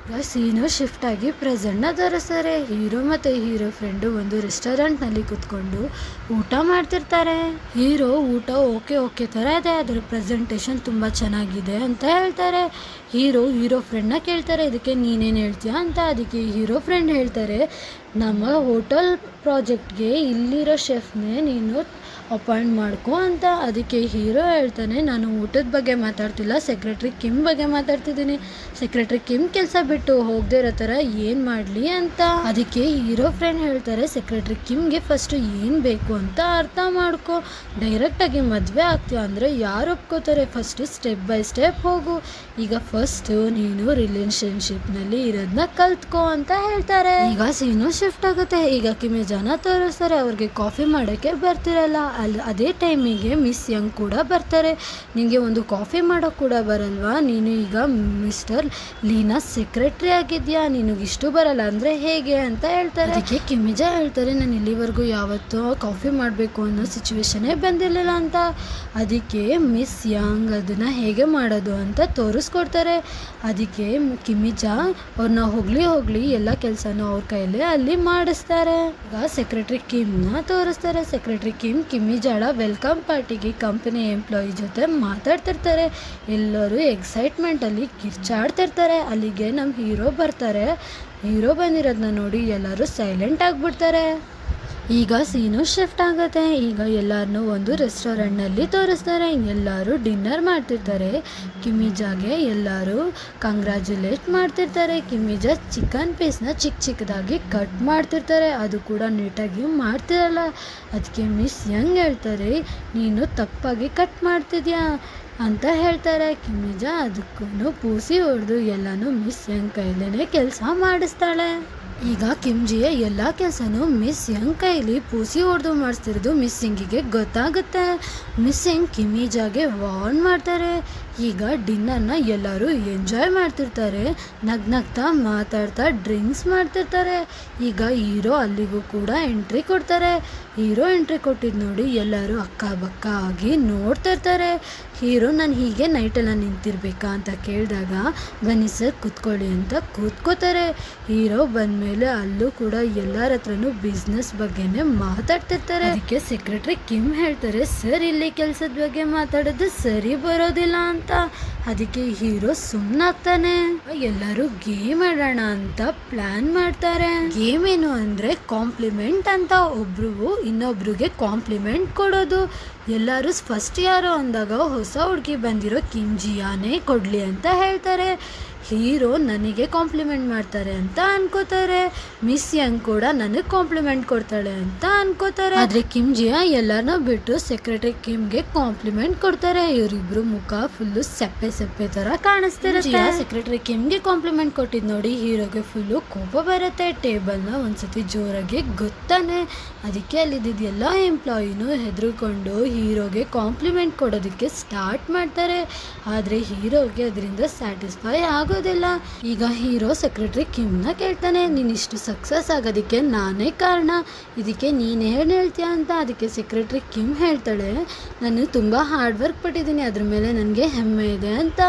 ಸೀನು ಶಿಫ್ಟ್ ಆಗಿ ಪ್ರೆಸೆಂಟ್ನ ತೋರಿಸ್ತಾರೆ. ಹೀರೋ ಮತ್ತು ಹೀರೋ ಫ್ರೆಂಡು ಒಂದು ರೆಸ್ಟೋರೆಂಟ್ನಲ್ಲಿ ಕೂತ್ಕೊಂಡು ಊಟ ಮಾಡ್ತಿರ್ತಾರೆ. ಹೀರೋ ಊಟ ಓಕೆ ಥರ ಇದೆ, ಅದರ ಪ್ರೆಸೆಂಟೇಷನ್ ತುಂಬ ಚೆನ್ನಾಗಿದೆ ಅಂತ ಹೇಳ್ತಾರೆ. ಹೀರೋ ಫ್ರೆಂಡ್ನ ಕೇಳ್ತಾರೆ, ಇದಕ್ಕೆ ನೀನೇನು ಹೇಳ್ತೀಯಾ ಅಂತ. ಅದಕ್ಕೆ ಹೀರೋ ಫ್ರೆಂಡ್ ಹೇಳ್ತಾರೆ, ನಮ್ಮ ಹೋಟೆಲ್ ಪ್ರಾಜೆಕ್ಟ್ಗೆ ಇಲ್ಲಿರೋ ಶೆಫ್ನೇ ನೀನು ಅಪಾಯಿಂಟ್ ಮಾಡ್ಕೊ ಅಂತ. ಅದಕ್ಕೆ ಹೀರೋ ಹೇಳ್ತಾನೆ, ನಾನು ಊಟದ ಬಗ್ಗೆ ಮಾತಾಡ್ತಿಲ್ಲ, ಸೆಕ್ರೆಟ್ರಿ ಕಿಮ್ ಬಗ್ಗೆ ಮಾತಾಡ್ತಿದ್ದೀನಿ. ಸೆಕ್ರೆಟ್ರಿ ಕಿಮ್ ಕೆಲಸ ಬಿಟ್ಟು ಹೋಗದೆ ಇರೋ ಥರ ಏನು ಮಾಡಲಿ ಅಂತ. ಅದಕ್ಕೆ ಹೀರೋ ಫ್ರೆಂಡ್ ಹೇಳ್ತಾರೆ, ಸೆಕ್ರೆಟ್ರಿ ಕಿಮ್ಗೆ ಫಸ್ಟು ಏನು ಬೇಕು ಅಂತ ಅರ್ಥ ಮಾಡ್ಕೊ. ಡೈರೆಕ್ಟಾಗಿ ಮದುವೆ ಆಗ್ತೀಯ ಅಂದರೆ ಯಾರು ಒಪ್ಕೋತಾರೆ? ಫಸ್ಟು ಸ್ಟೆಪ್ ಬೈ ಸ್ಟೆಪ್ ಹೋಗು. ಈಗ ಫಸ್ಟು ನೀನು ರಿಲೇಷನ್ಶಿಪ್ನಲ್ಲಿ ಇರೋದನ್ನ ಕಲ್ತ್ಕೋ ಅಂತ ಹೇಳ್ತಾರೆ. ಈಗ ಸೀನು ಶಿಫ್ಟ್ ಆಗುತ್ತೆ. ಈಗ ಕಿಮಿಜಾನ ತೋರಿಸ್ತಾರೆ. ಅವ್ರಿಗೆ ಕಾಫಿ ಮಾಡೋಕ್ಕೆ ಬರ್ತಿರಲ್ಲ. ಅದೇ ಟೈಮಿಗೆ ಮಿಸ್ ಯಂಗ್ ಕೂಡ ಬರ್ತಾರೆ. ನಿನಗೆ ಒಂದು ಕಾಫಿ ಮಾಡೋಕ್ಕೆ ಕೂಡ ಬರಲ್ವಾ? ನೀನು ಈಗ ಮಿಸ್ಟರ್ ಲೀನಾ ಸೆಕ್ರೆಟ್ರಿ ಆಗಿದ್ಯಾ, ನಿನಗಿಷ್ಟು ಬರಲ್ಲ ಅಂದರೆ ಹೇಗೆ ಅಂತ ಹೇಳ್ತಾರೆ. ಅದಕ್ಕೆ ಕಿಮಿಜಾ ಹೇಳ್ತಾರೆ, ನಾನು ಇಲ್ಲಿವರೆಗೂ ಯಾವತ್ತೂ ಕಾಫಿ ಮಾಡಬೇಕು ಅನ್ನೋ ಸಿಚುವೇಶನೇ ಬಂದಿರಲಿಲ್ಲ ಅಂತ. ಅದಕ್ಕೆ ಮಿಸ್ ಯಂಗ್ ಅದನ್ನು ಹೇಗೆ ಮಾಡೋದು ಅಂತ ತೋರಿಸ್ಕೊಡ್ತಾರೆ. ಅದಕ್ಕೆ ಕಿಮಿಜಾ ಅವ್ರನ್ನ ಹೋಗ್ಲಿ ಎಲ್ಲ ಕೆಲಸನೂ ಅವ್ರ ಕೈಯಲ್ಲಿ ಅಲ್ಲಿ ಮಾಡಿಸ್ತಾರೆ. ಈಗ ಸೆಕ್ರೆಟ್ರಿ ಕಿಮ್ನ ತೋರಿಸ್ತಾರೆ. ಸೆಕ್ರೆಟ್ರಿ ಕಿಮಿಜಾಳ ವೆಲ್ಕಮ್ ಪಾರ್ಟಿಗೆ ಕಂಪನಿ ಎಂಪ್ಲಾಯಿ ಜೊತೆ ಮಾತಾಡ್ತಿರ್ತಾರೆ. ಎಲ್ಲರೂ ಎಕ್ಸೈಟ್ಮೆಂಟಲ್ಲಿ ಕಿರ್ಚಾಡ್ತಿರ್ತಾರೆ. ಅಲ್ಲಿಗೆ ನಮ್ಮ ಹೀರೋ ಬರ್ತಾರೆ. ಹೀರೋ ಬಂದಿರೋದನ್ನ ನೋಡಿ ಎಲ್ಲರೂ ಸೈಲೆಂಟ್ ಆಗಿಬಿಡ್ತಾರೆ. ಈಗ ಸೀನು ಶಿಫ್ಟ್ ಆಗುತ್ತೆ. ಈಗ ಎಲ್ಲರನ್ನೂ ಒಂದು ರೆಸ್ಟೋರೆಂಟ್ನಲ್ಲಿ ತೋರಿಸ್ತಾರೆ. ಎಲ್ಲರೂ ಡಿನ್ನರ್ ಮಾಡ್ತಿರ್ತಾರೆ. ಕಿಮಿಜಾಗೆ ಎಲ್ಲರೂ ಕಂಗ್ರ್ಯಾಚುಲೇಟ್ ಮಾಡ್ತಿರ್ತಾರೆ. ಕಿಮಿಜಾ ಚಿಕನ್ ಪೀಸ್ನ ಚಿಕ್ಕದಾಗಿ ಕಟ್ ಮಾಡ್ತಿರ್ತಾರೆ. ಅದು ಕೂಡ ನೀಟಾಗಿ ಮಾಡ್ತಿರಲ್ಲ. ಅದಕ್ಕೆ ಮಿಸ್ ಯಂಗ್ ಹೇಳ್ತಾರೆ, ನೀನು ತಪ್ಪಾಗಿ ಕಟ್ ಮಾಡ್ತಿದ್ಯಾ ಅಂತ ಹೇಳ್ತಾರೆ. ಕಿಮಿಜಾ ಅದಕ್ಕೂ ಪೂಸಿ ಹೊಡೆದು ಎಲ್ಲನೂ ಮಿಸ್ ಯಂಗ್ ಕೈಲೇ ಕೆಲಸ ಮಾಡಿಸ್ತಾಳೆ. ಈಗ ಕಿಮ್ಜಿಯ ಎಲ್ಲ ಕೆಲಸನೂ ಮಿಸ್ ಯಂಗ್ ಕೈಲಿ ಪೂಸಿ ಹೊಡೆದು ಮಾಡಿಸ್ತಿರೋದು ಮಿಸ್ ಯಂಗಿಗೆ ಗೊತ್ತಾಗುತ್ತೆ. ಮಿಸ್ ಯಂಗ್ ಕಿಮಿಜಾಗೆ ವಾರ್ನ್ ಮಾಡ್ತಾರೆ. ಈಗ ಡಿನ್ನರ್ನ ಎಲ್ಲರೂ ಎಂಜಾಯ್ ಮಾಡ್ತಿರ್ತಾರೆ. ನಗ್ನಗ್ತಾ ಮಾತಾಡ್ತಾ ಡ್ರಿಂಕ್ಸ್ ಮಾಡ್ತಿರ್ತಾರೆ. ಈಗ ಹೀರೋ ಅಲ್ಲಿಗೂ ಕೂಡ ಎಂಟ್ರಿ ಕೊಡ್ತಾರೆ. ಹೀರೋ ಎಂಟ್ರಿ ಕೊಟ್ಟಿದ್ದು ನೋಡಿ ಎಲ್ಲರೂ ಅಕ್ಕ ಬಕ್ಕ ಆಗಿ ನೋಡ್ತಿರ್ತಾರೆ. ಹೀರೋ ನಾನು ಹೀಗೆ ನೈಟೆಲ್ಲ ನಿಂತಿರ್ಬೇಕಾ ಅಂತ ಕೇಳಿದಾಗ ಬನ್ನಿ ಸರ್ ಕೂತ್ಕೊಳ್ಳಿ ಅಂತ ಕೂತ್ಕೋತಾರೆ. ಹೀರೋ ಬಂದಮೇಲೆ ಅಲ್ಲೂ ಕೂಡ ಎಲ್ಲರ ಹತ್ರನೂ ಬಿಸ್ನೆಸ್ ಬಗ್ಗೆನೇ ಮಾತಾಡ್ತಿರ್ತಾರೆ. ಅದಕ್ಕೆ ಸೆಕ್ರೆಟ್ರಿ ಕಿಮ್ ಹೇಳ್ತಾರೆ, ಸರ್ ಇಲ್ಲಿ ಕೆಲಸದ ಬಗ್ಗೆ ಮಾತಾಡೋದು ಸರಿ ಬರೋದಿಲ್ಲ ಅಂತ. ಅದಕ್ಕೆ ಹೀರೋ ಸುಮ್ಮನಾಗ್ತಾನೆ. ಎಲ್ಲರೂ ಗೇಮ್ ಆಡೋಣ ಅಂತ ಪ್ಲಾನ್ ಮಾಡ್ತಾರೆ. ಗೇಮ್ ಏನು ಅಂದ್ರೆ ಕಾಂಪ್ಲಿಮೆಂಟ್ ಅಂತ. ಒಬ್ರು ಇನ್ನೊಬ್ರಿಗೆ ಕಾಂಪ್ಲಿಮೆಂಟ್ ಕೊಡೋದು. ಎಲ್ಲರೂ ಫಸ್ಟ್ ಯಾರು ಅಂದಾಗ ಹೊಸ ಹುಡುಗಿ ಬಂದಿರೋ ಕಿಮ್ಜಿಯಾನೇ ಕೊಡ್ಲಿ ಅಂತ ಹೇಳ್ತಾರೆ. ಹೀರೋ ನನಗೆ ಕಾಂಪ್ಲಿಮೆಂಟ್ ಮಾಡ್ತಾರೆ ಅಂತ ಅನ್ಕೋತಾರೆ. ಮಿಸ್ ಯಂಗ್ ಕೂಡ ನನಗೆ ಕಾಂಪ್ಲಿಮೆಂಟ್ ಕೊಡ್ತಾಳೆ ಅಂತ ಅನ್ಕೋತಾರೆ. ಆದ್ರೆ ಕಿಮ್ಜಿಯಾ ಎಲ್ಲರನ್ನ ಬಿಟ್ಟು ಸೆಕ್ರೆಟರಿ ಕಿಮ್ಗೆ ಕಾಂಪ್ಲಿಮೆಂಟ್ ಕೊಡ್ತಾರೆ. ಇವರಿಬ್ರು ಮುಖ ಫುಲ್ಲು ಸೆಪ್ಪೆ ತರ ಕಾಣಿಸ್ತಿರುತ್ತೆ. ಸೆಕ್ರೆಟರಿ ಕಿಮ್ಗೆ ಕಾಂಪ್ಲಿಮೆಂಟ್ ಕೊಟ್ಟಿದ್ ನೋಡಿ ಹೀರೋಗೆ ಫುಲ್ಲು ಕೋಪ ಬರುತ್ತೆ. ಟೇಬಲ್ನ ಒಂದ್ಸತಿ ಜೋರಾಗಿ ಗೊತ್ತಾನೆ. ಅದಕ್ಕೆ ಅಲ್ಲಿದ್ದ ಎಲ್ಲ ಎಂಪ್ಲಾಯಿನೂ ಹೆದರ್ಕೊಂಡು ಹೀರೋಗೆ ಕಾಂಪ್ಲಿಮೆಂಟ್ ಕೊಡೋದಕ್ಕೆ ಸ್ಟಾರ್ಟ್ ಮಾಡ್ತಾರೆ. ಆದ್ರೆ ಹೀರೋಗೆ ಅದರಿಂದ ಸ್ಯಾಟಿಸ್ಫೈ ಆಗೋದಿಲ್ಲ. ಈಗ ಹೀರೋ ಸೆಕ್ರೆಟರಿ ಕಿಮ್ನ ಕೇಳ್ತಾನೆ, ನೀನ್ ಇಷ್ಟು ಸಕ್ಸಸ್ ಆಗೋದಕ್ಕೆ ನಾನೇ ಕಾರಣ, ಇದಕ್ಕೆ ನೀನು ಏನು ಹೇಳ್ತೀಯ ಅಂತ. ಅದಕ್ಕೆ ಸೆಕ್ರೆಟರಿ ಕಿಮ್ ಹೇಳ್ತಾಳೆ, ನಾನು ತುಂಬ ಹಾರ್ಡ್ ವರ್ಕ್ ಪಟ್ಟಿದ್ದೀನಿ, ಅದ್ರ ಮೇಲೆ ನನಗೆ ಹೆಮ್ಮೆ ಇದೆ ಅಂತ.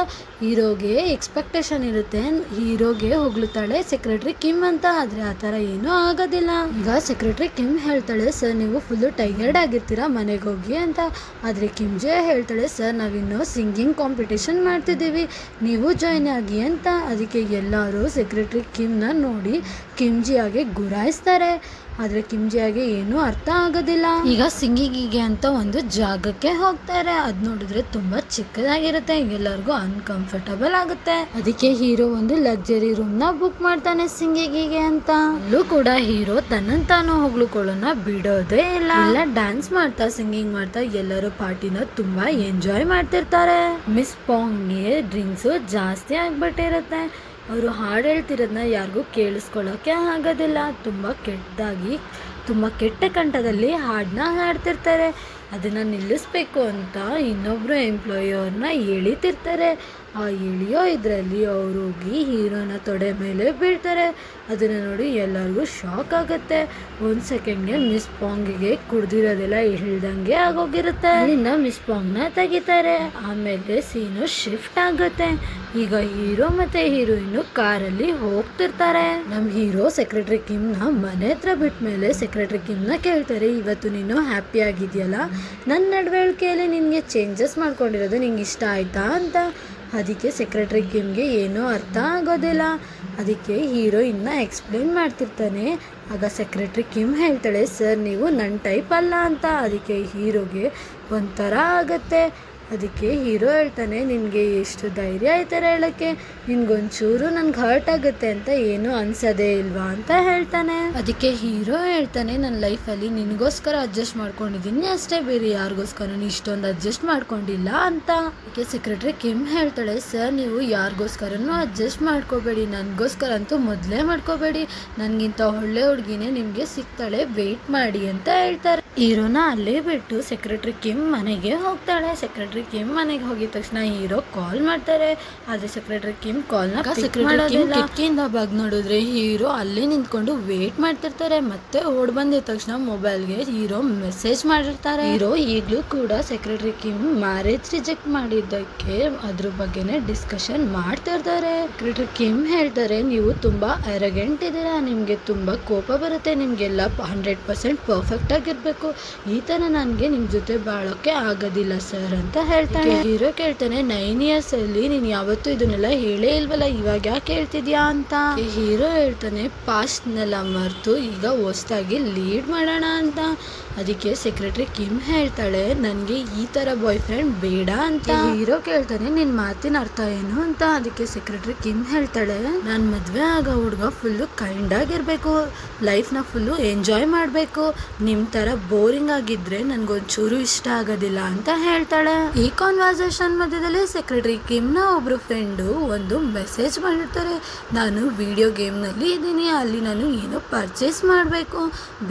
ಹೀರೋಗೆ ಎಕ್ಸ್ಪೆಕ್ಟೇಷನ್ ಇರುತ್ತೆ. ಹೀರೋಗೆ ಹೊಗಳುತ್ತಾಳೆ ಸೆಕ್ರೆಟರಿ ಕಿಮ್ ಅಂತ. ಆದರೆ ಆ ಥರ ಏನೂ ಆಗೋದಿಲ್ಲ. ಈಗ ಸೆಕ್ರೆಟರಿ ಕಿಮ್ ಹೇಳ್ತಾಳೆ, ಸರ್ ನೀವು ಫುಲ್ಲು ಟೈರ್ಡ್ ಆಗಿರ್ತೀರಾ, ಮನೆಗೆ ಹೋಗಿ ಅಂತ. ಆದರೆ ಕಿಮ್ಜೆ ಹೇಳ್ತಾಳೆ, ಸರ್ ನಾವಿನ್ನೂ ಸಿಂಗಿಂಗ್ ಕಾಂಪಿಟೇಷನ್ ಮಾಡ್ತಿದ್ದೀವಿ, ನೀವು ಜಾಯ್ನ್ ಆಗಿ ಅಂತ. ಅದಕ್ಕೆ ಎಲ್ಲರೂ ಸೆಕ್ರೆಟರಿ ಕಿಮ್ನ ನೋಡಿ ಕಿಮ್ಜಿಯಾಗೆ ಗುರಾಯಿಸ್ತಾರೆ. ಆದರೆ ಕಿಮ್ಜಿಯಾಗೆ ಏನೂ ಅರ್ಥ ಆಗೋದಿಲ್ಲ. ಈಗ ಸಿಂಗಿಂಗಿಗೆ ಅಂತ ಒಂದು ಜಾಗಕ್ಕೆ ಹೋಗ್ತಾರೆ. ಅದು ನೋಡಿದ್ರೆ ತುಂಬ ಚಿಕ್ಕದಾಗಿರುತ್ತೆ, ಎಲ್ಲರಿಗೂ ಅನ್ಕಂಫರ್ಟಬಲ್ ಆಗುತ್ತೆ. ಅದಕ್ಕೆ ಹೀರೋ ಒಂದು ಲಕ್ಸರಿ ರೂಮ್ನ ಬುಕ್ ಮಾಡ್ತಾನೆ ಸಿಂಗಿಂಗಿಗೆ ಅಂತ. ಅಲ್ಲೂ ಕೂಡ ಹೀರೋ ತನ್ನನ್ನು ತಾನು ಹೊಗಳುಕೊಳ್ಳೋಣ ಬಿಡೋದೇ ಇಲ್ಲ. ಎಲ್ಲ ಡ್ಯಾನ್ಸ್ ಮಾಡ್ತಾ ಸಿಂಗಿಂಗ್ ಮಾಡ್ತಾ ಎಲ್ಲರೂ ಪಾರ್ಟಿನ ತುಂಬಾ ಎಂಜಾಯ್ ಮಾಡ್ತಿರ್ತಾರೆ. ಮಿಸ್ ಪಾಂಗ್ಗೆ ಡ್ರಿಂಕ್ಸು ಜಾಸ್ತಿ ಆಗ್ಬಿಟ್ಟಿರುತ್ತೆ. ಅವರು ಹಾಡು ಹೇಳ್ತಿರೋದನ್ನ ಯಾರಿಗೂ ಕೇಳಿಸ್ಕೊಳ್ಳೋಕ್ಕೆ ಆಗೋದಿಲ್ಲ. ತುಂಬ ಕೆಟ್ಟ ಕಂಠದಲ್ಲಿ ಹಾಡನ್ನ ಹಾಡ್ತಿರ್ತಾರೆ. ಅದನ್ನು ನಿಲ್ಲಿಸ್ಬೇಕು ಅಂತ ಇನ್ನೊಬ್ಬರು ಎಂಪ್ಲಾಯಿ ಅವ್ರನ್ನ ಎಳಿತಿರ್ತಾರೆ. ಆ ಎಳಿಯೋ ಇದರಲ್ಲಿ ಅವ್ರು ಹೋಗಿ ಹೀರೋನ ತೊಡೆ ಮೇಲೆ ಬೀಳ್ತಾರೆ. ಅದನ್ನು ನೋಡಿ ಎಲ್ಲರಿಗೂ ಶಾಕ್ ಆಗುತ್ತೆ. ಒಂದು ಸೆಕೆಂಡ್ಗೆ ಮಿಸ್ ಪಾಂಗಿಗೆ ಕುಡ್ದಿರೋದೆಲ್ಲ ಹೇಳ್ದಂಗೆ ಆಗೋಗಿರುತ್ತೆ. ಅಲ್ಲಿಂದ ಮಿಸ್ ಪಾಂಗ್ನ ತೆಗಿತಾರೆ. ಆಮೇಲೆ ಸೀನು ಶಿಫ್ಟ್ ಆಗುತ್ತೆ. ಈಗ ಹೀರೋ ಮತ್ತೆ ಹೀರೋಯಿನ್ ಕಾರಲ್ಲಿ ಹೋಗ್ತಿರ್ತಾರೆ. ನಮ್ಮ ಹೀರೋ ಸೆಕ್ರೆಟರಿ ಕಿಮ್ನ ಮನೆ ಹತ್ರ ಬಿಟ್ಟ ಮೇಲೆ ಸೆಕ್ರೆಟರಿ ಕಿಮ್ನ ಕೇಳ್ತಾರೆ, ಇವತ್ತು ನೀನು ಹ್ಯಾಪಿ ಆಗಿದೆಯಲ್ಲ, ನನ್ನ ನಡವಳಿಕೆಯಲ್ಲಿ ನಿನಗೆ ಚೇಂಜಸ್ ಮಾಡ್ಕೊಂಡಿರೋದು ನಿಂಗೆ ಇಷ್ಟ ಆಯ್ತಾ ಅಂತ. ಅದಕ್ಕೆ ಸೆಕ್ರೆಟರಿ ಕಿಮ್ಗೆ ಏನೂ ಅರ್ಥ ಆಗೋದಿಲ್ಲ. ಅದಕ್ಕೆ ಹೀರೋ ಇನ್ನು ಎಕ್ಸ್ಪ್ಲೇನ್ ಮಾಡ್ತಿರ್ತಾನೆ. ಆಗ ಸೆಕ್ರೆಟರಿ ಕಿಮ್ ಹೇಳ್ತಾಳೆ, ಸರ್ ನೀವು ನನ್ನ ಟೈಪ್ ಅಲ್ಲ ಅಂತ. ಅದಕ್ಕೆ ಹೀರೋಗೆ ಒಂಥರ ಆಗುತ್ತೆ. ಅದಕ್ಕೆ ಹೀರೋ ಹೇಳ್ತಾನೆ, ನಿನಗೆ ಎಷ್ಟು ಧೈರ್ಯ ಆಯ್ತಾರೆ ಹೇಳೋಕ್ಕೆ, ನಿನ್ಗೊಂಚೂರು ನನಗೆ ಹರ್ಟ್ ಆಗುತ್ತೆ ಅಂತ ಏನೂ ಅನ್ಸೋದೇ ಇಲ್ವಾ ಅಂತ ಹೇಳ್ತಾನೆ. ಅದಕ್ಕೆ ಹೀರೋ ಹೇಳ್ತಾನೆ, ನನ್ನ ಲೈಫಲ್ಲಿ ನಿನಗೋಸ್ಕರ ಅಡ್ಜಸ್ಟ್ ಮಾಡ್ಕೊಂಡಿದ್ದೀನಿ ಅಷ್ಟೇ, ಬೇರೆ ಯಾರಿಗೋಸ್ಕರನೂ ಇಷ್ಟೊಂದು ಅಡ್ಜಸ್ಟ್ ಮಾಡ್ಕೊಂಡಿಲ್ಲ ಅಂತ. ಅದಕ್ಕೆ ಸೆಕ್ರೆಟರಿ ಕಿಮ್ ಹೇಳ್ತಾಳೆ, ಸರ್ ನೀವು ಯಾರಿಗೋಸ್ಕರನೂ ಅಡ್ಜಸ್ಟ್ ಮಾಡ್ಕೋಬೇಡಿ, ನನಗೋಸ್ಕರ ಅಂತೂ ಮೊದಲೇ ಮಾಡ್ಕೋಬೇಡಿ, ನನಗಿಂತ ಒಳ್ಳೆ ಹುಡುಗಿನೇ ನಿಮಗೆ ಸಿಗ್ತಾಳೆ, ವೆಯ್ಟ್ ಮಾಡಿ ಅಂತ ಹೇಳ್ತಾರೆ. ಹೀರೋನ ಅಲ್ಲೇ ಬಿಟ್ಟು ಸೆಕ್ರೆಟರಿ ಕಿಮ್ ಮನೆಗೆ ಹೋಗ್ತಾಳೆ. ಸೆಕ್ರೆಟರಿ ಕಿಮ್ ಮನೆಗೆ ಹೋಗಿದ ತಕ್ಷಣ ಹೀರೋ ಕಾಲ್ ಮಾಡ್ತಾರೆ. ಆದರೆ ಸೆಕ್ರೆಟರಿ ಕಿಮ್ ಕಾಲ್ನ ಕಿಟಕಿಯಿಂದ ಬಗ್ ನೋಡಿದ್ರೆ ಹೀರೋ ಅಲ್ಲೇ ನಿಂತ್ಕೊಂಡು ವೇಟ್ ಮಾಡ್ತಿರ್ತಾರೆ. ಮತ್ತೆ ಓಡ್ ಬಂದಿದ ತಕ್ಷಣ ಮೊಬೈಲ್ಗೆ ಹೀರೋ ಮೆಸೇಜ್ ಮಾಡಿರ್ತಾರೆ. ಹೀರೋ ಈಗಲೂ ಕೂಡ ಸೆಕ್ರೆಟರಿ ಕಿಮ್ ಮ್ಯಾರೇಜ್ ರಿಜೆಕ್ಟ್ ಮಾಡಿದ್ದಕ್ಕೆ ಅದ್ರ ಬಗ್ಗೆನೇ ಡಿಸ್ಕಷನ್ ಮಾಡ್ತಾ ಇರ್ತಾರೆ. ಸೆಕ್ರೆಟರಿ ಕಿಮ್ ಹೇಳ್ತಾರೆ, ನೀವು ತುಂಬಾ ಅರಗೆಂಟ್ ಇದ್ದೀರಾ, ನಿಮ್ಗೆ ತುಂಬಾ ಕೋಪ ಬರುತ್ತೆ, ನಿಮ್ಗೆಲ್ಲ 100% ಪರ್ಫೆಕ್ಟ್ ಆಗಿರ್ಬೇಕು, ಈ ತರ ನನಗೆ ನಿಮ್ ಜೊತೆ ಬಾಳೋಕೆ ಆಗೋದಿಲ್ಲ ಸರ್ ಅಂತ ಹೇಳ್ತಾನೆ. ಹೀರೋ ಕೇಳ್ತಾನೆ, 9 years ಅಲ್ಲಿ ನೀನ್ ಯಾವತ್ತೂ ಇದನ್ನೆಲ್ಲ ಹೇಳೇ ಇಲ್ವಲ್ಲ, ಇವಾಗ ಯಾಕೆ ಹೇಳ್ತಿದ್ಯಾ ಅಂತ. ಹೀರೋ ಹೇಳ್ತಾನೆ, ಪಾಸ್ಟ್ನೆಲ್ಲ ಮರೆತು ಈಗ ಹೊಸದಾಗಿ ಲೀಡ್ ಮಾಡೋಣ ಅಂತ. ಅದಕ್ಕೆ ಸೆಕ್ರೆಟರಿ ಕಿಮ್ ಹೇಳ್ತಾಳೆ, ನನಗೆ ಈ ತರ ಬಾಯ್ ಫ್ರೆಂಡ್ ಬೇಡ ಅಂತ. ಹೀರೋ ಕೇಳ್ತಾನೆ, ನಿನ್ ಮಾತಿನ ಅರ್ಥ ಏನು ಅಂತ. ಅದಕ್ಕೆ ಸೆಕ್ರೆಟರಿ ಕಿಮ್ ಹೇಳ್ತಾಳೆ, ನಾನು ಮದ್ವೆ ಆಗೋ ಹುಡುಗ ಫುಲ್ಲು ಕೈಂಡ್ ಆಗಿರ್ಬೇಕು, ಲೈಫ್ನ ಫುಲ್ಲು ಎಂಜಾಯ್ ಮಾಡಬೇಕು, ನಿಮ್ ತರ ಬೋರಿಂಗ್ ಆಗಿದ್ರೆ ನನ್ಗೊಂಚೂರು ಇಷ್ಟ ಆಗೋದಿಲ್ಲ ಅಂತ ಹೇಳ್ತಾಳೆ. ಈ ಕಾನ್ವರ್ಸೇಷನ್ ಮಧ್ಯದಲ್ಲಿ ಸೆಕ್ರೆಟರಿ ಕಿಮ್ನ ಒಬ್ರು ಫ್ರೆಂಡು ಒಂದು ಮೆಸೇಜ್ ಮಾಡಿರ್ತಾರೆ, ನಾನು ವಿಡಿಯೋ ಗೇಮ್ನಲ್ಲಿ ಇದ್ದೀನಿ, ಅಲ್ಲಿ ನಾನು ಏನೋ ಪರ್ಚೇಸ್ ಮಾಡಬೇಕು,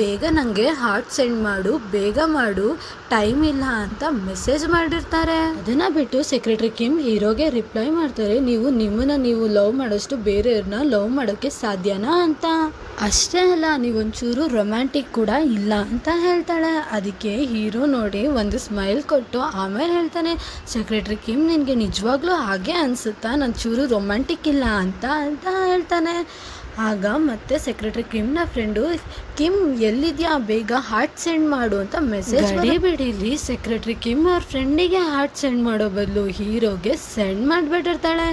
ಬೇಗ ನನಗೆ ಹಾರ್ಟ್ ಸೆಂಡ್ ಮಾಡು, ಬೇಗ ಮಾಡು, ಟೈಮ್ ಇಲ್ಲ ಅಂತ ಮೆಸೇಜ್ ಮಾಡಿರ್ತಾರೆ. ಅದನ್ನ ಬಿಟ್ಟು ಸೆಕ್ರೆಟರಿ ಕಿಮ್ ಹೀರೋಗೆ ರಿಪ್ಲೈ ಮಾಡ್ತಾರೆ, ನೀವು ನಿಮ್ಮನ್ನ ನೀವು ಲವ್ ಮಾಡೋಷ್ಟು ಬೇರೆಯವ್ರನ್ನ ಲವ್ ಮಾಡೋಕ್ಕೆ ಸಾಧ್ಯನಾ ಅಂತ. ಅಷ್ಟೇ ಅಲ್ಲ, ನೀವೊಂಚೂರು ರೊಮ್ಯಾಂಟಿಕ್ ಕೂಡ ಇಲ್ಲ ಅಂತ ಹೇಳ್ತಾಳೆ. ಅದಕ್ಕೆ ಹೀರೋ ನೋಡಿ ಒಂದು ಸ್ಮೈಲ್ ಕೊಟ್ಟು ಆಮೇಲೆ ಹೇಳ್ತಾನೆ, ಸೆಕ್ರೆಟರಿ ಕಿಮ್ ನಿನಗೆ ನಿಜವಾಗ್ಲೂ ಹಾಗೆ ಅನ್ಸುತ್ತಾ, ನಾನು ಚೂರು ರೊಮ್ಯಾಂಟಿಕ್ ಇಲ್ಲ ಅಂತ ಅಂತ ಹೇಳ್ತಾನೆ. ಆಗ ಮತ್ತೆ ಸೆಕ್ರೆಟರಿ ಕಿಮ್ನ ಫ್ರೆಂಡು, ಕಿಮ್ ಎಲ್ಲಿದ್ಯಾ, ಬೇಗ ಹಾರ್ಟ್ ಸೆಂಡ್ ಮಾಡು ಅಂತ ಮೆಸೇಜ್ ಬಿಡಿಲಿ. ಸೆಕ್ರೆಟರಿ ಕಿಮ್ ಅವ್ರ ಫ್ರೆಂಡಿಗೆ ಹಾರ್ಟ್ ಸೆಂಡ್ ಮಾಡೋ ಬದಲು ಹೀರೋಗೆ ಸೆಂಡ್ ಮಾಡಿಬಿಟ್ಟಿರ್ತಾಳೆ.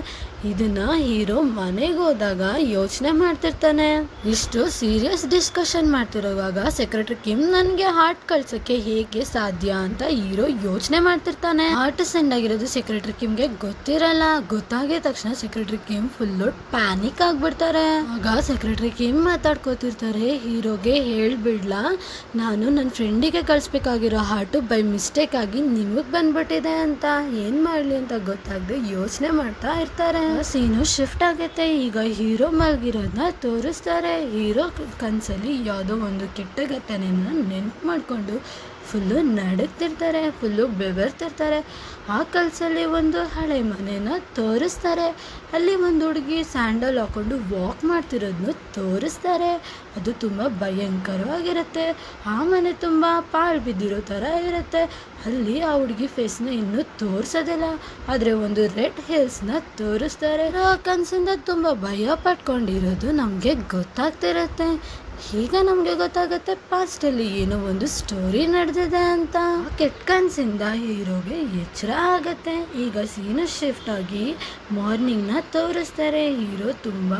ಇದನ್ನ ಹೀರೋ ಮನೆಗೆ ಹೋದಾಗ ಯೋಚನೆ ಮಾಡ್ತಿರ್ತಾನೆ. ಇಷ್ಟು ಸೀರಿಯಸ್ ಡಿಸ್ಕಷನ್ ಮಾಡ್ತಿರೋವಾಗ ಸೆಕ್ರೆಟರಿ ಕಿಮ್ ನನಗೆ ಹಾರ್ಟ್ ಕಳ್ಸಕ್ಕೆ ಹೇಗೆ ಸಾಧ್ಯ ಅಂತ ಹೀರೋ ಯೋಚನೆ ಮಾಡ್ತಿರ್ತಾನೆ. ಹಾರ್ಟ್ ಸೆಂಡ್ ಆಗಿರೋದು ಸೆಕ್ರೆಟರಿ ಕಿಮ್ಗೆ ಗೊತ್ತಿರಲ್ಲ. ಗೊತ್ತಾಗಿದ ತಕ್ಷಣ ಸೆಕ್ರೆಟರಿ ಕಿಮ್ ಫುಲ್ಲು ಪ್ಯಾನಿಕ್ ಆಗ್ಬಿಡ್ತಾರೆ. ಆಗ ಸೆಕ್ರೆಟರಿ ಕಿಮ್ ಮಾತಾಡ್ಕೋತಿರ್ತಾರೆ, ಹೀರೋಗೆ ಹೇಳ್ಬಿಡ್ಲಾ, ನಾನು ನನ್ನ ಫ್ರೆಂಡಿಗೆ ಕಳಿಸ್ಬೇಕಾಗಿರೋ ಹಾರ್ಟು ಬೈ ಮಿಸ್ಟೇಕ್ ಆಗಿ ನಿಮಗೆ ಬಂದ್ಬಿಟ್ಟಿದೆ ಅಂತ. ಏನ್ ಮಾಡ್ಲಿ ಅಂತ ಗೊತ್ತಾಗದೆ ಯೋಚನೆ ಮಾಡ್ತಾ ಇರ್ತಾರೆ. ಸೀನು ಶಿಫ್ಟ್ ಆಗುತ್ತೆ. ಈಗ ಹೀರೋ ಮಲಗಿರೋದನ್ನ ತೋರಿಸ್ತಾರೆ. ಹೀರೋ ಕನಸಲ್ಲಿ ಯಾವುದೋ ಒಂದು ಕೆಟ್ಟ ಘಟನೆನ ನೆನ್ಪು ಮಾಡಿಕೊಂಡು ಫುಲ್ಲು ನಡುಗ್ತಿರ್ತಾರೆ, ಫುಲ್ಲು ಬೆವರ್ತಿರ್ತಾರೆ. ಆ ಕನಸಲ್ಲಿ ಒಂದು ಹಳೆ ಮನೆನ ತೋರಿಸ್ತಾರೆ. ಅಲ್ಲಿ ಒಂದು ಹುಡುಗಿ ಸ್ಯಾಂಡಲ್ ಹಾಕೊಂಡು ವಾಕ್ ಮಾಡ್ತಿರೋದನ್ನು ತೋರಿಸ್ತಾರೆ. ಅದು ತುಂಬ ಭಯಂಕರವಾಗಿರುತ್ತೆ. ಆ ಮನೆ ತುಂಬ ಪಾಳು ಬಿದ್ದಿರೋ ಥರ ಇರುತ್ತೆ. ಅಲ್ಲಿ ಆ ಹುಡುಗಿ ಫೇಸ್ನ ಇನ್ನೂ ತೋರಿಸೋದಿಲ್ಲ, ಆದರೆ ಒಂದು ರೆಡ್ ಹೇರ್ಸ್ನ ತೋರಿಸ್ತಾರೆ. ಆ ಕನಸಿಂದ ತುಂಬ ಭಯ ಪಟ್ಕೊಂಡಿರೋದು ನಮಗೆ ಗೊತ್ತಾಗ್ತಿರುತ್ತೆ. ಈಗ ನಮಗೆ ಗೊತ್ತಾಗುತ್ತೆ ಪಾಸ್ಟಲ್ಲಿ ಏನೋ ಒಂದು ಸ್ಟೋರಿ ನಡೆದಿದೆ ಅಂತ. ಕೆಟ್ಟ ಕನಸಿಂದ ಹೀರೋಗೆ ಎಚ್ಚರ ಆಗತ್ತೆ. ಈಗ ಸೀನು ಶಿಫ್ಟ್ ಆಗಿ ಮಾರ್ನಿಂಗ್ನ ತೋರಿಸ್ತಾರೆ. ಹೀರೋ ತುಂಬ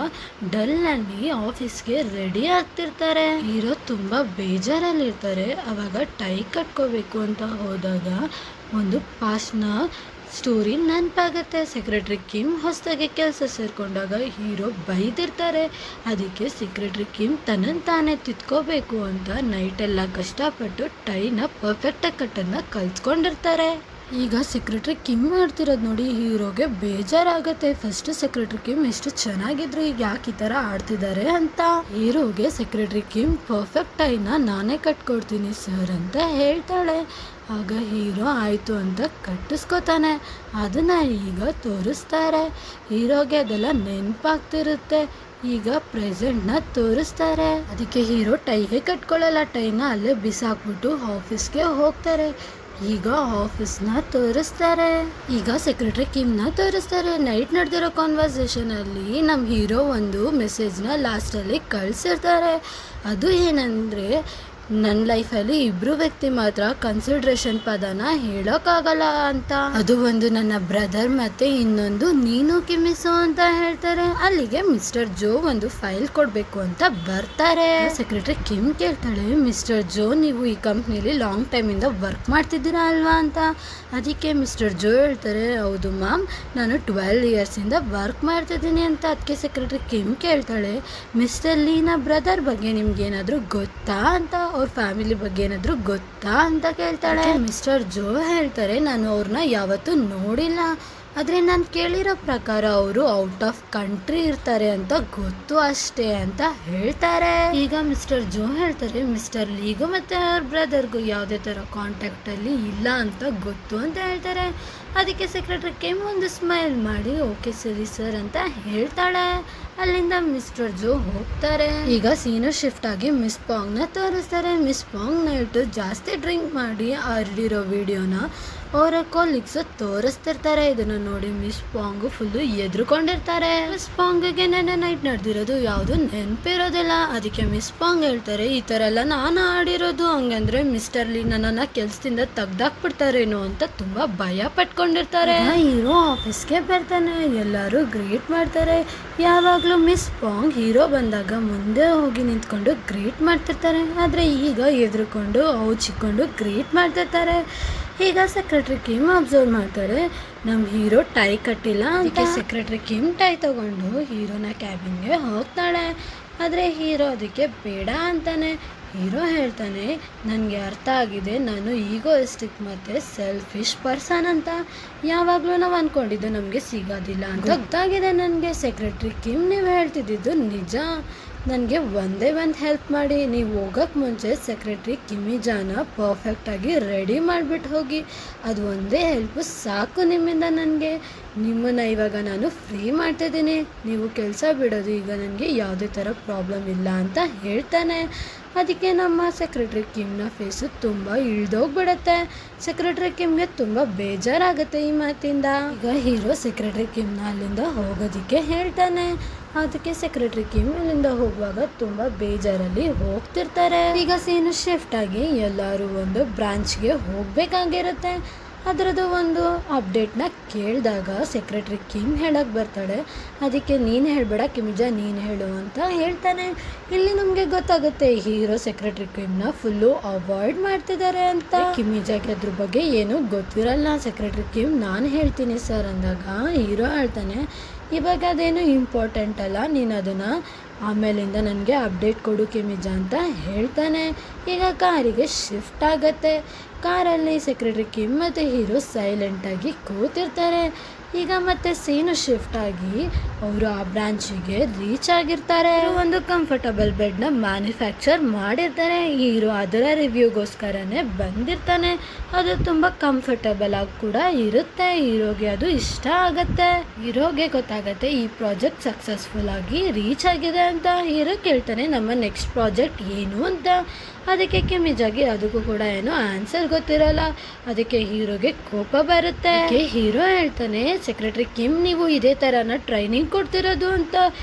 ಡಲ್ ಆಗಿ ಆಫೀಸ್ಗೆ ರೆಡಿ ಆಗ್ತಿರ್ತಾರೆ. ಹೀರೋ ತುಂಬ ಬೇಜಾರಲ್ಲಿರ್ತಾರೆ. ಅವಾಗ ಟೈ ಕಟ್ಕೋಬೇಕು ಅಂತ ಹೋದಾಗ ಒಂದು ಪಾಸ್ಟ್ನ ಸ್ಟೋರಿ ನೆನಪಾಗುತ್ತೆ. ಸೆಕ್ರೆಟರಿ ಕಿಮ್ ಹೊಸದಾಗಿ ಕೆಲಸ ಸೇರ್ಕೊಂಡಾಗ ಹೀರೋ ಬೈದಿರ್ತಾರೆ. ಅದಕ್ಕೆ ಸೆಕ್ರೆಟರಿ ಕಿಮ್ ತನ್ನನ್ನು ತಾನೇ ತಿದ್ಕೋಬೇಕು ಅಂತ ನೈಟೆಲ್ಲ ಕಷ್ಟಪಟ್ಟು ಟೈನ ಪರ್ಫೆಕ್ಟಾಗಿ ಕಟ್ಟನ್ನು ಕಲ್ತ್ಕೊಂಡಿರ್ತಾರೆ. ಈಗ ಸೆಕ್ರೆಟರಿ ಕಿಮ್ ಮಾಡ್ತಿರೋದು ನೋಡಿ ಹೀರೋಗೆ ಬೇಜಾರಾಗುತ್ತೆ. ಫಸ್ಟ್ ಸೆಕ್ರೆಟರಿ ಕಿಮ್ ಎಷ್ಟು ಚೆನ್ನಾಗಿದ್ರು, ಈಗ ಯಾಕೆ ಈ ಥರ ಆಡ್ತಿದ್ದಾರೆ ಅಂತ. ಹೀರೋಗೆ ಸೆಕ್ರೆಟರಿ ಕಿಮ್ ಪರ್ಫೆಕ್ಟ್ ಟೈನ ನಾನೇ ಕಟ್ಕೊಡ್ತೀನಿ ಸರ್ ಅಂತ ಹೇಳ್ತಾಳೆ. ಆಗ ಹೀರೋ ಆಯಿತು ಅಂತ ಕಟ್ಟಿಸ್ಕೊತಾನೆ. ಅದನ್ನು ಈಗ ತೋರಿಸ್ತಾರೆ. ಹೀರೋಗೆ ಅದೆಲ್ಲ ನೆನಪಾಗ್ತಿರುತ್ತೆ. ಈಗ ಪ್ರೆಸೆಂಟ್ನ ತೋರಿಸ್ತಾರೆ. ಅದಕ್ಕೆ ಹೀರೋ ಟೈಗೆ ಕಟ್ಕೊಳ್ಳಲ್ಲ, ಟೈನ ಅಲ್ಲೇ ಬಿಸಾಕ್ಬಿಟ್ಟು ಆಫೀಸ್ಗೆ ಹೋಗ್ತಾರೆ. ಈಗ ಆಫೀಸ್ನ ತೋರಿಸ್ತಾರೆ. ಈಗ ಸೆಕ್ರೆಟರಿ ಕಿಮ್ನ ತೋರಿಸ್ತಾರೆ. ನೈಟ್ ನಡೆದಿರೋ ಕಾನ್ವರ್ಸೇಷನ್ ಅಲ್ಲಿ ನಮ್ಮ ಹೀರೋ ಒಂದು ಮೆಸೇಜ್ನ ಲಾಸ್ಟಲ್ಲಿ ಕಳಿಸಿರ್ತಾರೆ. ಅದು ಏನಂದ್ರೆ, ನನ್ನ ಲೈಫಲ್ಲಿ ಇಬ್ರು ವ್ಯಕ್ತಿ ಮಾತ್ರ ಕನ್ಸಿಡ್ರೇಷನ್ ಪದನ ಹೇಳೋಕ್ಕಾಗಲ್ಲ ಅಂತ, ಅದು ಒಂದು ನನ್ನ ಬ್ರದರ್ ಮತ್ತೆ ಇನ್ನೊಂದು ನೀನು ಕಿಮಿಸು ಅಂತ ಹೇಳ್ತಾರೆ. ಅಲ್ಲಿಗೆ ಮಿಸ್ಟರ್ ಜೋ ಒಂದು ಫೈಲ್ ಕೊಡ್ಬೇಕು ಅಂತ ಬರ್ತಾರೆ. ಸೆಕ್ರೆಟರಿ ಕಿಮ್ ಕೇಳ್ತಾಳೆ, ಮಿಸ್ಟರ್ ಜೋ ನೀವು ಈ ಕಂಪ್ನಿಲಿ ಲಾಂಗ್ ಟೈಮ್ ಇಂದ ವರ್ಕ್ ಮಾಡ್ತಿದ್ದೀರಾ ಅಲ್ವಾ ಅಂತ. ಅದಕ್ಕೆ ಮಿಸ್ಟರ್ ಜೋ ಹೇಳ್ತಾರೆ, ಹೌದು ಮ್ಯಾಮ್, ನಾನು 12 years ಇಂದ ವರ್ಕ್ ಮಾಡ್ತಿದ್ದೀನಿ ಅಂತ. ಅದಕ್ಕೆ ಸೆಕ್ರೆಟರಿ ಕಿಮ್ ಕೇಳ್ತಾಳೆ, ಮಿಸ್ಟರ್ ಲೀನಾ ಬ್ರದರ್ ಬಗ್ಗೆ ನಿಮ್ಗೆ ಏನಾದ್ರು ಗೊತ್ತಾ ಅಂತ, ಅವ್ರ ಫ್ಯಾಮಿಲಿ ಬಗ್ಗೆ ಏನಾದ್ರು ಗೊತ್ತಾ ಅಂತ ಕೇಳ್ತಾಳೆ. ಮಿಸ್ಟರ್ ಜೋ ಹೇಳ್ತಾರೆ, ನಾನು ಅವ್ರನ್ನ ಯಾವತ್ತೂ ನೋಡಿಲ್ಲ, ಆದರೆ ನಾನು ಕೇಳಿರೋ ಪ್ರಕಾರ ಅವರು ಔಟ್ ಆಫ್ ಕಂಟ್ರಿ ಇರ್ತಾರೆ ಅಂತ ಗೊತ್ತು ಅಷ್ಟೇ ಅಂತ ಹೇಳ್ತಾರೆ. ಈಗ ಮಿಸ್ಟರ್ ಜೋ ಹೇಳ್ತಾರೆ, ಮಿಸ್ಟರ್ ಲೀಗೂ ಮತ್ತೆ ಅವ್ರ ಬ್ರದರ್ಗೂ ಯಾವುದೇ ಥರ ಕಾಂಟ್ಯಾಕ್ಟಲ್ಲಿ ಇಲ್ಲ ಅಂತ ಗೊತ್ತು ಅಂತ ಹೇಳ್ತಾರೆ. ಅದಕ್ಕೆ ಸೆಕ್ರೆಟರಿ ಕಿಮ್ ಒಂದು ಸ್ಮೈಲ್ ಮಾಡಿ ಓಕೆ ಸರಿ ಸರ್ ಅಂತ ಹೇಳ್ತಾಳೆ. ಅಲ್ಲಿಂದ ಮಿಸ್ಟರ್ ಜೋ ಹೋಗ್ತಾರೆ. ಈಗ ಸೀನು ಶಿಫ್ಟ್ ಆಗಿ ಮಿಸ್ ಪಾಂಗ್ನ ತೋರಿಸ್ತಾರೆ. ಮಿಸ್ ಪಾಂಗ್ ನೈಟು ಜಾಸ್ತಿ ಡ್ರಿಂಕ್ ಮಾಡಿ ಆಡಿರೋ ವಿಡಿಯೋನ ಅವರ ಕೊಲೀಗ್ಸ್ ತೋರಿಸ್ತಿರ್ತಾರೆ. ಇದನ್ನ ನೋಡಿ ಮಿಸ್ ಪಾಂಗು ಫುಲ್ಲು ಎದ್ರುಕೊಂಡಿರ್ತಾರೆ. ಮಿಸ್ ಪಾಂಗ್ಗೆ ನೆನ್ನೆ ನೈಟ್ ನಡೆದಿರೋದು ಯಾವುದು ನೆನಪಿರೋದಿಲ್ಲ. ಅದಕ್ಕೆ ಮಿಸ್ ಪಾಂಗ್ ಹೇಳ್ತಾರೆ, ಈ ಥರ ಎಲ್ಲ ನಾನು ಆಡಿರೋದು, ಹಂಗಂದ್ರೆ ಮಿಸ್ಟರ್ ಲೀ ನನ್ನನ್ನು ಕೆಲಸದಿಂದ ತೆಗ್ದಾಕ್ಬಿಡ್ತಾರೇನೋ ಅಂತ ತುಂಬಾ ಭಯ ಪಟ್ಕೊಂಡಿರ್ತಾರೆ. ಹೀರೋ ಆಫೀಸ್ಗೆ ಬರ್ತಾನೆ, ಎಲ್ಲರೂ ಗ್ರೀಟ್ ಮಾಡ್ತಾರೆ. ಯಾವಾಗಲೂ ಮಿಸ್ ಪಾಂಗ್ ಹೀರೋ ಬಂದಾಗ ಮುಂದೆ ಹೋಗಿ ನಿಂತ್ಕೊಂಡು ಗ್ರೀಟ್ ಮಾಡ್ತಿರ್ತಾರೆ, ಆದರೆ ಈಗ ಎದ್ರುಕೊಂಡು ಚಿಕ್ಕೊಂಡು ಗ್ರೀಟ್ ಮಾಡ್ತಿರ್ತಾರೆ. ಈಗ ಸೆಕ್ರೆಟರಿ ಕಿಮ್ ಅಬ್ಸರ್ವ್ ಮಾಡ್ತಾರೆ, ನಮ್ಮ ಹೀರೋ ಟೈ ಕಟ್ಟಿಲ್ಲ. ಅದಕ್ಕೆ ಸೆಕ್ರೆಟರಿ ಕಿಮ್ ಟೈ ತಗೊಂಡು ಹೀರೋನ ಕ್ಯಾಬಿನ್ಗೆ ಹೋಗ್ತಾಳೆ. ಆದರೆ ಹೀರೋ ಅದಕ್ಕೆ ಬೇಡ ಅಂತಾನೆ. ಹೀರೋ ಹೇಳ್ತಾನೆ, ನನಗೆ ಅರ್ಥ ಆಗಿದೆ, ನಾನು ಈಗೋಯಿಸ್ಟಿಕ್ ಮತ್ತು ಸೆಲ್ಫಿಶ್ ಪರ್ಸನ್ ಅಂತ. ಯಾವಾಗಲೂ ನಾವು ಅಂದ್ಕೊಂಡಿದ್ದು ನಮಗೆ ಸಿಗೋದಿಲ್ಲ ಅಂತ ಗೊತ್ತಾಗಿದೆ ನನಗೆ. ಸೆಕ್ರೆಟರಿ ಕಿಮ್ ನೀವು ಹೇಳ್ತಿದ್ದು ನಿಜ, ನನಗೆ ಒಂದೇ ಒಂದು ಹೆಲ್ಪ್ ಮಾಡಿ, ನೀವು ಹೋಗೋಕ್ಕೆ ಮುಂಚೆ ಸೆಕ್ರೆಟರಿ ಕಿಮಿಜಾನ ಪರ್ಫೆಕ್ಟಾಗಿ ರೆಡಿ ಮಾಡಿಬಿಟ್ಟು ಹೋಗಿ, ಅದು ಒಂದೇ ಹೆಲ್ಪು ಸಾಕು ನಿಮ್ಮಿಂದ ನನಗೆ. ನಿಮ್ಮನ್ನು ಇವಾಗ ನಾನು ಫ್ರೀ ಮಾಡ್ತಿದ್ದೀನಿ, ನೀವು ಕೆಲಸ ಬಿಡೋದು ಈಗ ನನಗೆ ಯಾವುದೇ ಥರ ಪ್ರಾಬ್ಲಮ್ ಇಲ್ಲ ಅಂತ ಹೇಳ್ತಾನೆ. ಅದಕ್ಕೆ ನಮ್ಮ ಸೆಕ್ರೆಟರಿ ಕಿಮ್ನ ಫೇಸು ತುಂಬ ಇಳ್ದೋಗ್ಬಿಡುತ್ತೆ. ಸೆಕ್ರೆಟರಿ ಕಿಮ್ಗೆ ತುಂಬ ಬೇಜಾರಾಗುತ್ತೆ ಈ ಮಾತಿಂದ. ಈಗ ಹೀರೋ ಸೆಕ್ರೆಟರಿ ಕಿಮ್ನ ಅಲ್ಲಿಂದ ಹೋಗೋದಕ್ಕೆ ಹೇಳ್ತಾನೆ. ಅದಕ್ಕೆ ಸೆಕ್ರೆಟರಿ ಕಿಮ್ ಅಲ್ಲಿಂದ ಹೋಗುವಾಗ ತುಂಬ ಬೇಜಾರಲ್ಲಿ ಹೋಗ್ತಿರ್ತಾರೆ. ಈಗ ಸೀನು ಶಿಫ್ಟ್ ಆಗಿ ಎಲ್ಲರೂ ಒಂದು ಬ್ರಾಂಚ್ಗೆ ಹೋಗಬೇಕಾಗಿರುತ್ತೆ. ಅದರದ್ದು ಒಂದು ಅಪ್ಡೇಟ್ನ ಕೇಳಿದಾಗ ಸೆಕ್ರೆಟರಿ ಕಿಮ್ ಹೇಳಕ್ಕೆ ಬರ್ತಾಳೆ. ಅದಕ್ಕೆ ನೀನು ಹೇಳಬೇಡ ಕಿಮಿಜಾ, ನೀನು ಹೇಳು ಅಂತ ಹೇಳ್ತಾನೆ. ಇಲ್ಲಿ ನಮಗೆ ಗೊತ್ತಾಗುತ್ತೆ ಹೀರೋ ಸೆಕ್ರೆಟರಿ ಕಿಮ್ನ ಫುಲ್ಲು ಅವಾಯ್ಡ್ ಮಾಡ್ತಿದ್ದಾರೆ ಅಂತ. ಕಿಮಿಜಾಗೆ ಅದ್ರ ಬಗ್ಗೆ ಏನೂ ಗೊತ್ತಿರಲ್ಲ. ಸೆಕ್ರೆಟರಿ ಕಿಮ್ ನಾನು ಹೇಳ್ತೀನಿ ಸರ್ ಅಂದಾಗ ಹೀರೋ ಹೇಳ್ತಾನೆ, ಇವಾಗ ಅದೇನು ಇಂಪಾರ್ಟೆಂಟ್ ಅಲ್ಲ, ನೀನು ಅದನ್ನು ಆಮೇಲಿಂದ ನನಗೆ ಅಪ್ಡೇಟ್ ಕೊಡು ಕಿಮಿಜಾ ಅಂತ ಹೇಳ್ತಾನೆ. ಈಗ ಕಾರಿಗೆ ಶಿಫ್ಟ್ ಆಗುತ್ತೆ. ಕಾರಲ್ಲಿ ಸೆಕ್ರೆಟರಿ ಕಿಮ್ ಮತ್ತು ಹೀರೋ ಸೈಲೆಂಟಾಗಿ ಕೂತಿರ್ತಾರೆ. ಈಗ ಮತ್ತೆ ಸೀನು ಶಿಫ್ಟ್ ಆಗಿ ಅವರು ಆ ಬ್ರಾಂಚಿಗೆ ರೀಚ್ ಆಗಿರ್ತಾರೆ. ಒಂದು ಕಂಫರ್ಟಬಲ್ ಬೆಡ್ನ ಮ್ಯಾನುಫ್ಯಾಕ್ಚರ್ ಮಾಡಿರ್ತಾರೆ. ಹೀರೋ ಅದರ ರಿವ್ಯೂಗೋಸ್ಕರನೇ ಬಂದಿರ್ತಾನೆ. ಅದು ತುಂಬ ಕಂಫರ್ಟಬಲ್ ಆಗಿ ಕೂಡ ಇರುತ್ತೆ. ಹೀರೋಗೆ ಅದು ಇಷ್ಟ ಆಗುತ್ತೆ. ಹೀರೋಗೆ ಗೊತ್ತಾಗತ್ತೆ ಈ ಪ್ರಾಜೆಕ್ಟ್ ಸಕ್ಸಸ್ಫುಲ್ ಆಗಿ ರೀಚ್ ಆಗಿದೆ ಅಂತ. ಹೀರೋ ಕೇಳ್ತಾನೆ, ನಮ್ಮ ನೆಕ್ಸ್ಟ್ ಪ್ರಾಜೆಕ್ಟ್ ಏನು ಅಂತ. ಅದಕ್ಕೆ ಕಿಮಿಜಾಗಿ ಅದಕ್ಕೂ ಕೂಡ ಏನೋ ಆನ್ಸರ್ ಗೊತ್ತಿರಲ್ಲ. ಅದಕ್ಕೆ ಹೀರೋಗೆ ಕೋಪ ಬರುತ್ತೆ. ಹೀರೋ ಹೇಳ್ತಾನೆ, ಸೆಕ್ರೆಟರಿ ಕಿಮ್ ನೀವು ಇದೇ ಥರನ ಟ್ರೈನಿಂಗ್ ಕೊಡ್ತಿರೋದು ಅಂತ.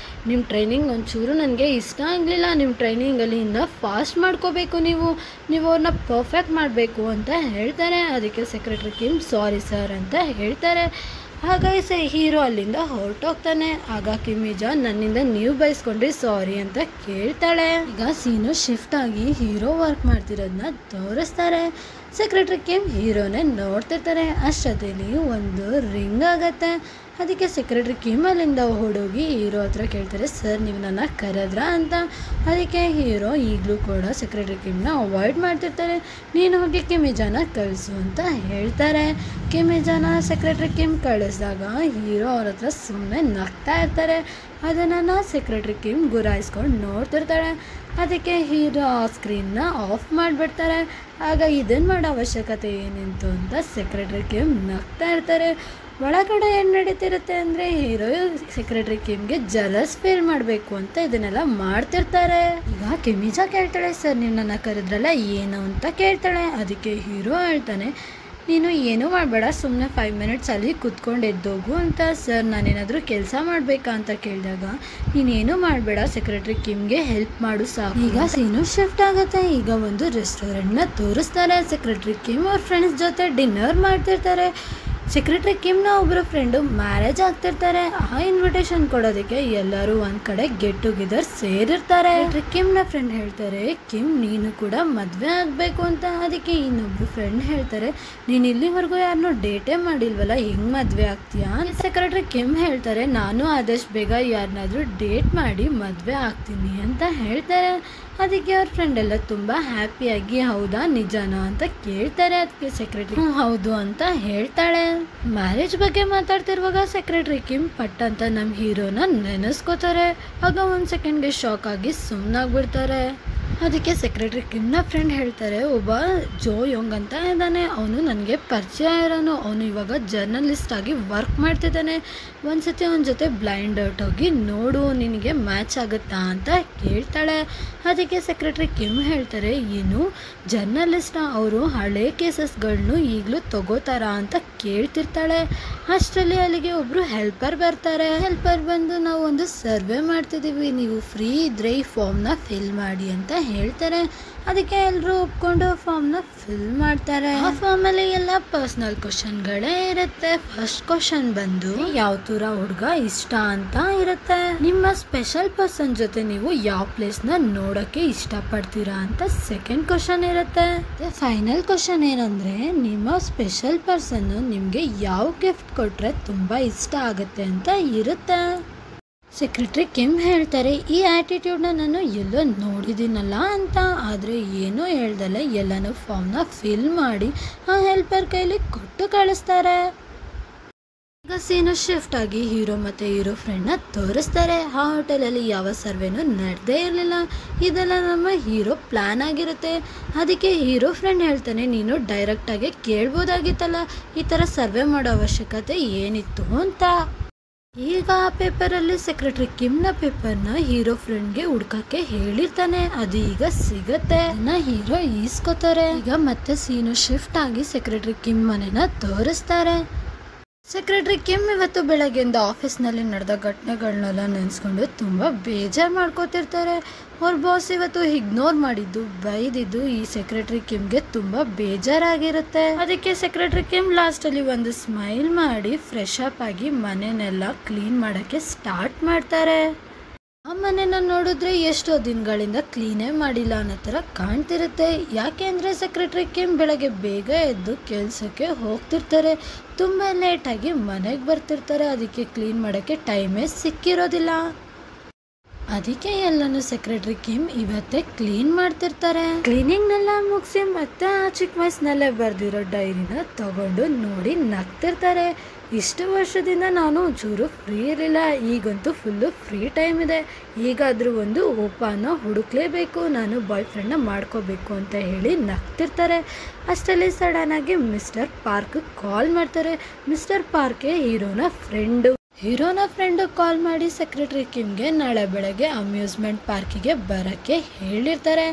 ನಿಮ್ಮ ಟ್ರೈನಿಂಗ್ ಒಂಚೂರು ನನಗೆ ಇಷ್ಟ ಆಗಲಿಲ್ಲ. ನಿಮ್ಮ ಟ್ರೈನಿಂಗಲ್ಲಿ ಇನ್ನೂ ಫಾಸ್ಟ್ ಮಾಡ್ಕೋಬೇಕು, ನೀವು ಅವ್ರನ್ನ ಪರ್ಫೆಕ್ಟ್ ಮಾಡಬೇಕು ಅಂತ ಹೇಳ್ತಾರೆ. ಅದಕ್ಕೆ ಸೆಕ್ರೆಟರಿ ಕಿಮ್ ಸಾರಿ ಸರ್ ಅಂತ ಹೇಳ್ತಾರೆ. ಹಾಗಾಗಿ ಹೀರೋ ಅಲ್ಲಿಂದ ಹೊರಟೋಗ್ತಾನೆ. ಆಗ ಕಿಮಿಜಾ ನನ್ನಿಂದ ನೀವು ಬಯಸ್ಕೊಂಡ್ರಿ ಸಾರಿ ಅಂತ ಕೇಳ್ತಾಳೆ. ಈಗ ಸೀನು ಶಿಫ್ಟ್ ಆಗಿ ಹೀರೋ ವರ್ಕ್ ಮಾಡ್ತಿರೋದನ್ನ ತೋರಿಸ್ತಾರೆ. ಸೆಕ್ರೆಟರಿ ಕಿಮ್ ಹೀರೋನೇ ನೋಡ್ತಿರ್ತಾರೆ. ಅಷ್ಟೊತ್ತಲ್ಲಿ ಒಂದು ರಿಂಗ್ ಆಗತ್ತೆ. ಅದಕ್ಕೆ ಸೆಕ್ರೆಟರಿ ಕಿಮ್ ಅಲ್ಲಿಂದ ಹೊಡೋಗಿ ಹೀರೋ ಹತ್ರ ಕೇಳ್ತಾರೆ, ಸರ್ ನೀವು ನನ್ನ ಕರೆದ್ರಾ ಅಂತ. ಅದಕ್ಕೆ ಹೀರೋ ಈಗಲೂ ಕೂಡ ಸೆಕ್ರೆಟರಿ ಕಿಮ್ನ ಅವಾಯ್ಡ್ ಮಾಡ್ತಿರ್ತಾರೆ. ನೀನು ಹೋಗಿ ಕಿಮಿಜಾನ ಕಳಿಸು ಅಂತ ಹೇಳ್ತಾರೆ. ಕಿಮಿಜಾನ ಸೆಕ್ರೆಟರಿ ಕಿಮ್ ಕಳಿಸಿದಾಗ ಹೀರೋ ಅವ್ರ ಹತ್ರ ಸುಮ್ಮನೆ ನಗ್ತಾ ಇರ್ತಾರೆ. ಅದನ್ನು ಸೆಕ್ರೆಟರಿ ಕಿಮ್ ಗುರಾಯಿಸ್ಕೊಂಡು ನೋಡ್ತಿರ್ತಾಳೆ. ಅದಕ್ಕೆ ಹೀರೋ ಆ ಸ್ಕ್ರೀನ್ನ ಆಫ್ ಮಾಡಿಬಿಡ್ತಾರೆ. ಆಗ ಇದನ್ನು ಮಾಡೋ ಅವಶ್ಯಕತೆ ಏನಿತ್ತು ಅಂತ ಸೆಕ್ರೆಟರಿ ಕಿಮ್ ನಗ್ತಾ ಇರ್ತಾರೆ. ಒಳಗಡೆ ಏನು ನಡೀತಿರುತ್ತೆ ಅಂದರೆ ಹೀರೋ ಸೆಕ್ರೆಟರಿ ಕಿಮ್ಗೆ ಜಲಸ್ ಫೀಲ್ ಮಾಡಬೇಕು ಅಂತ ಇದನ್ನೆಲ್ಲ ಮಾಡ್ತಿರ್ತಾರೆ. ಈಗ ಕಿಮಿಜಾ ಕೇಳ್ತಾಳೆ, ಸರ್ ನೀವು ನನ್ನ ಕರೆದ್ರಲ್ಲ ಏನು ಅಂತ ಕೇಳ್ತಾಳೆ. ಅದಕ್ಕೆ ಹೀರೋ ಹೇಳ್ತಾನೆ, ನೀನು ಏನೂ ಮಾಡಬೇಡ, ಸುಮ್ಮನೆ 5 ಮಿನಿಟ್ಸ್ ಅಲ್ಲಿ ಕುತ್ಕೊಂಡು ಎದ್ದೋಗು ಅಂತ. ಸರ್ ನಾನೇನಾದರೂ ಕೆಲಸ ಮಾಡಬೇಕಾ ಅಂತ ಕೇಳಿದಾಗ, ನೀನೇನು ಮಾಡಬೇಡ, ಸೆಕ್ರೆಟರಿ ಕಿಮ್ಗೆ ಹೆಲ್ಪ್ ಮಾಡು ಸಾಕು. ಈಗ ಸೀನು ಶಿಫ್ಟ್ ಆಗುತ್ತೆ. ಈಗ ಒಂದು ರೆಸ್ಟೋರೆಂಟ್ನ ತೋರಿಸ್ತಾರೆ. ಸೆಕ್ರೆಟರಿ ಕಿಮ್ ಅವ್ರ ಫ್ರೆಂಡ್ಸ್ ಜೊತೆ ಡಿನ್ನರ್ ಮಾಡ್ತಿರ್ತಾರೆ. ಸೆಕ್ರೆಟರಿ ಕಿಮ್ನ ಒಬ್ಬರು ಫ್ರೆಂಡು ಮ್ಯಾರೇಜ್ ಆಗ್ತಿರ್ತಾರೆ. ಆ ಇನ್ವಿಟೇಷನ್ ಕೊಡೋದಕ್ಕೆ ಎಲ್ಲರೂ ಒಂದು ಕಡೆ ಗೆಟ್ ಟುಗೆದರ್ ಸೇರಿರ್ತಾರೆ. ಕಿಮ್ನ ಫ್ರೆಂಡ್ ಹೇಳ್ತಾರೆ, ಕಿಮ್ ನೀನು ಕೂಡ ಮದುವೆ ಆಗಬೇಕು ಅಂತ. ಅದಕ್ಕೆ ಇನ್ನೊಬ್ರು ಫ್ರೆಂಡ್ ಹೇಳ್ತಾರೆ, ನೀನು ಇಲ್ಲಿವರೆಗೂ ಯಾರನ್ನೂ ಡೇಟೇ ಮಾಡಿಲ್ವಲ್ಲ, ಹೆಂಗೆ ಮದುವೆ ಆಗ್ತೀಯಾ? ಸೆಕ್ರೆಟರಿ ಕಿಮ್ ಹೇಳ್ತಾರೆ, ನಾನು ಆದಷ್ಟು ಬೇಗ ಯಾರನ್ನಾದ್ರೂ ಡೇಟ್ ಮಾಡಿ ಮದುವೆ ಆಗ್ತೀನಿ ಅಂತ ಹೇಳ್ತಾರೆ. ಅದಕ್ಕೆ ಅವ್ರ ಫ್ರೆಂಡ್ ಎಲ್ಲ ತುಂಬ ಹ್ಯಾಪಿಯಾಗಿ ಹೌದಾ ನಿಜಾನಾ ಅಂತ ಕೇಳ್ತಾರೆ. ಅದಕ್ಕೆ ಸೆಕ್ರೆಟರಿ ಹೌದು ಅಂತ ಹೇಳ್ತಾಳೆ. ಮ್ಯಾರೇಜ್ ಬಗ್ಗೆ ಮಾತಾಡ್ತಿರುವಾಗ ಸೆಕ್ರೆಟರಿ ಕಿಮ್ ಪಟ್ ಅಂತ ನಮ್ಮ ಹೀರೋನ ನೆನೆಸ್ಕೋತಾರೆ. ಆಗ ಒಂದು ಸೆಕೆಂಡ್ಗೆ ಶಾಕ್ ಆಗಿ ಸುಮ್ಮನಾಗ್ಬಿಡ್ತಾರೆ. ಅದಕ್ಕೆ ಸೆಕ್ರೆಟರಿ ಕಿಮ್ನ ಫ್ರೆಂಡ್ ಹೇಳ್ತಾರೆ, ಒಬ್ಬ ಜೋ ಯೋಂಗ್ ಅಂತ ಇದ್ದಾನೆ, ಅವನು ನನಗೆ ಪರಿಚಯ ಇರೋನು, ಅವನು ಇವಾಗ ಜರ್ನಲಿಸ್ಟ್ ಆಗಿ ವರ್ಕ್ ಮಾಡ್ತಿದ್ದಾನೆ, ಒಂದ್ಸತಿ ಅವನ ಜೊತೆ ಬ್ಲೈಂಡ್ ಡೇಟ್ ಹೋಗಿ ನೋಡು, ನಿನಗೆ ಮ್ಯಾಚ್ ಆಗುತ್ತಾ ಅಂತ ಕೇಳ್ತಾಳೆ. ಅದಕ್ಕೆ ಸೆಕ್ರೆಟರಿ ಕಿಮ್ ಹೇಳ್ತಾರೆ, ಏನು ಜರ್ನಲಿಸ್ಟ, ಅವರು ಹಳೆ ಕೇಸಸ್ಗಳನ್ನು ಈಗಲೂ ತಗೋತಾರ ಅಂತ ಕೇಳ್ತಿರ್ತಾಳೆ. ಅಷ್ಟರಲ್ಲಿ ಅಲ್ಲಿಗೆ ಒಬ್ಬರು ಹೆಲ್ಪರ್ ಬರ್ತಾರೆ. ಹೆಲ್ಪರ್ ಬಂದು ನಾವು ಒಂದು ಸರ್ವೆ ಮಾಡ್ತಿದ್ದೀವಿ, ನೀವು ಫ್ರೀ ಇದ್ರೆ ಈ ಫಾರ್ಮ್ನ ಫಿಲ್ ಮಾಡಿ ಅಂತ ಹೇಳ್ತಾರೆ. ಅದಕ್ಕೆ ಎಲ್ಲರೂ ಒಪ್ಕೊಂಡು ಫಾರ್ಮ್ನ ಫಿಲ್ ಮಾಡ್ತಾರೆ. ಆ ಫಾರ್ಮಲ್ಲಿ ಎಲ್ಲ ಪರ್ಸನಲ್ ಕ್ವಶನ್ಗಳೇ ಇರುತ್ತೆ. ಫಸ್ಟ್ ಕ್ವಶನ್ ಬಂದು ಯಾವ ತರ ಹುಡುಗ ಇಷ್ಟ ಅಂತ ಇರುತ್ತೆ. ನಿಮ್ಮ ಸ್ಪೆಷಲ್ ಪರ್ಸನ್ ಜೊತೆ ನೀವು ಯಾವ ಪ್ಲೇಸ್ನ ನೋಡೋಕ್ಕೆ ಇಷ್ಟಪಡ್ತೀರಾ ಅಂತ ಸೆಕೆಂಡ್ ಕ್ವಶನ್ ಇರುತ್ತೆ. ಫೈನಲ್ ಕ್ವಶನ್ ಏನಂದ್ರೆ, ನಿಮ್ಮ ಸ್ಪೆಷಲ್ ಪರ್ಸನ್ ನಿಮಗೆ ಯಾವ ಗಿಫ್ಟ್ ಕೊಟ್ರೆ ತುಂಬಾ ಇಷ್ಟ ಆಗುತ್ತೆ ಅಂತ ಇರುತ್ತೆ. ಸೆಕ್ರೆಟರಿ ಕಿಮ್ ಹೇಳ್ತಾರೆ, ಈ ಆ್ಯಟಿಟ್ಯೂಡ್ನ ನಾನು ಎಲ್ಲೋ ನೋಡಿದ್ದೀನಲ್ಲ ಅಂತ. ಆದರೆ ಏನೂ ಹೇಳ್ದಲ್ಲ ಎಲ್ಲನೂ ಫಾರ್ಮ್ನ ಫಿಲ್ ಮಾಡಿ ಆ ಹೆಲ್ಪರ್ ಕೈಲಿ ಕೊಟ್ಟು ಕಳಿಸ್ತಾರೆ. ಈಗ ಸೀನು ಶಿಫ್ಟ್ ಆಗಿ ಹೀರೋ ಮತ್ತು ಹೀರೋ ಫ್ರೆಂಡ್ನ ತೋರಿಸ್ತಾರೆ. ಆ ಹೋಟೆಲಲ್ಲಿ ಯಾವ ಸರ್ವೆನೂ ನಡೆದೇ ಇರಲಿಲ್ಲ. ಇದೆಲ್ಲ ನಮ್ಮ ಹೀರೋ ಪ್ಲ್ಯಾನ್ ಆಗಿರುತ್ತೆ. ಅದಕ್ಕೆ ಹೀರೋ ಫ್ರೆಂಡ್ ಹೇಳ್ತಾನೆ, ನೀನು ಡೈರೆಕ್ಟಾಗಿ ಕೇಳ್ಬೋದಾಗಿತ್ತಲ್ಲ, ಈ ಥರ ಸರ್ವೆ ಮಾಡೋ ಅವಶ್ಯಕತೆ ಏನಿತ್ತು ಅಂತ. ಈಗ ಆ ಪೇಪರಲ್ಲಿ ಸೆಕ್ರೆಟರಿ ಕಿಮ್ನ ಪೇಪರ್ನ ಹೀರೋ ಫ್ರೆಂಡ್ಗೆ ಹುಡ್ಕಕ್ಕೆ ಹೇಳಿರ್ತಾನೆ. ಅದು ಈಗ ಸಿಗತ್ತೆ. ಹೀರೋ ಈಸ್ಕೋತಾರೆ. ಈಗ ಮತ್ತೆ ಸೀನು ಶಿಫ್ಟ್ ಆಗಿ ಸೆಕ್ರೆಟರಿ ಕಿಮ್ ಮನೆನ ತೋರಿಸ್ತಾರೆ. ಸೆಕ್ರೆಟರಿ ಕಿಮ್ ಇವತ್ತು ಬೆಳಗ್ಗೆಯಿಂದ ಆಫೀಸ್ನಲ್ಲಿ ನಡೆದ ಘಟನೆಗಳನ್ನೆಲ್ಲ ನೆನೆಸ್ಕೊಂಡು ತುಂಬ ಬೇಜಾರು ಮಾಡ್ಕೋತಿರ್ತಾರೆ. ಅವ್ರ ಬಾಸ್ ಇವತ್ತು ಇಗ್ನೋರ್ ಮಾಡಿದ್ದು, ಬೈದಿದ್ದು ಈ ಸೆಕ್ರೆಟರಿ ಕಿಮ್ಗೆ ತುಂಬ ಬೇಜಾರಾಗಿರುತ್ತೆ. ಅದಕ್ಕೆ ಸೆಕ್ರೆಟರಿ ಕಿಮ್ ಲಾಸ್ಟಲ್ಲಿ ಒಂದು ಸ್ಮೈಲ್ ಮಾಡಿ ಫ್ರೆಶ್ ಅಪ್ ಆಗಿ ಮನೆನೆಲ್ಲ ಕ್ಲೀನ್ ಮಾಡೋಕ್ಕೆ ಸ್ಟಾರ್ಟ್ ಮಾಡ್ತಾರೆ. ಆ ಮನೆನ ನೋಡಿದ್ರೆ ಎಷ್ಟೋ ದಿನಗಳಿಂದ ಕ್ಲೀನೇ ಮಾಡಿಲ್ಲ ಅನ್ನೋ ಥರ ಕಾಣ್ತಿರುತ್ತೆ. ಯಾಕೆಂದರೆ ಸೆಕ್ರೆಟರಿ ಕಿಮ್ ಬೆಳಗ್ಗೆ ಬೇಗ ಎದ್ದು ಕೆಲಸಕ್ಕೆ ಹೋಗ್ತಿರ್ತಾರೆ, ತುಂಬ ಲೇಟಾಗಿ ಮನೆಗೆ ಬರ್ತಿರ್ತಾರೆ. ಅದಕ್ಕೆ ಕ್ಲೀನ್ ಮಾಡೋಕ್ಕೆ ಟೈಮೇ ಸಿಕ್ಕಿರೋದಿಲ್ಲ. ಅದಕ್ಕೆ ಎಲ್ಲನೂ ಸೆಕ್ರೆಟರಿ ಕಿಮ್ ಇವತ್ತೇ ಕ್ಲೀನ್ ಮಾಡ್ತಿರ್ತಾರೆ. ಕ್ಲೀನಿಂಗ್ನೆಲ್ಲ ಮುಗಿಸಿ ಮತ್ತೆ ಆ ಚಿಕ್ಕ ವಯಸ್ಸಿನಲ್ಲೇ ಬರೆದಿರೋ ಡೈರಿನ ತಗೊಂಡು ನೋಡಿ ನಗ್ತಿರ್ತಾರೆ. ಇಷ್ಟು ವರ್ಷದಿಂದ ನಾನು ಒಂಚೂರು ಫ್ರೀ ಇರಲಿಲ್ಲ, ಈಗಂತೂ ಫುಲ್ಲು ಫ್ರೀ ಟೈಮ್ ಇದೆ. ಈಗಾದರೂ ಒಂದು ಒಪ್ಪನ ಹುಡುಕ್ಲೇಬೇಕು, ನಾನು ಬಾಯ್ ಫ್ರೆಂಡ್ನ ಮಾಡ್ಕೋಬೇಕು ಅಂತ ಹೇಳಿ ನಗ್ತಿರ್ತಾರೆ. ಅಷ್ಟರಲ್ಲಿ ಸಡನ್ನಾಗಿ ಮಿಸ್ಟರ್ ಪಾರ್ಕ್ ಕಾಲ್ ಮಾಡ್ತಾರೆ. ಮಿಸ್ಟರ್ ಪಾರ್ಕೆ ಹೀರೋನ ಫ್ರೆಂಡು ಕಾಲ್ ಮಾಡಿ ಸೆಕ್ರೆಟರಿ ಕಿಮ್ಗೆ ನಾಳೆ ಬೆಳಗ್ಗೆ ಅಮ್ಯೂಸ್ಮೆಂಟ್ ಪಾರ್ಕಿಗೆ ಬರೋಕ್ಕೆ ಹೇಳಿರ್ತಾರೆ.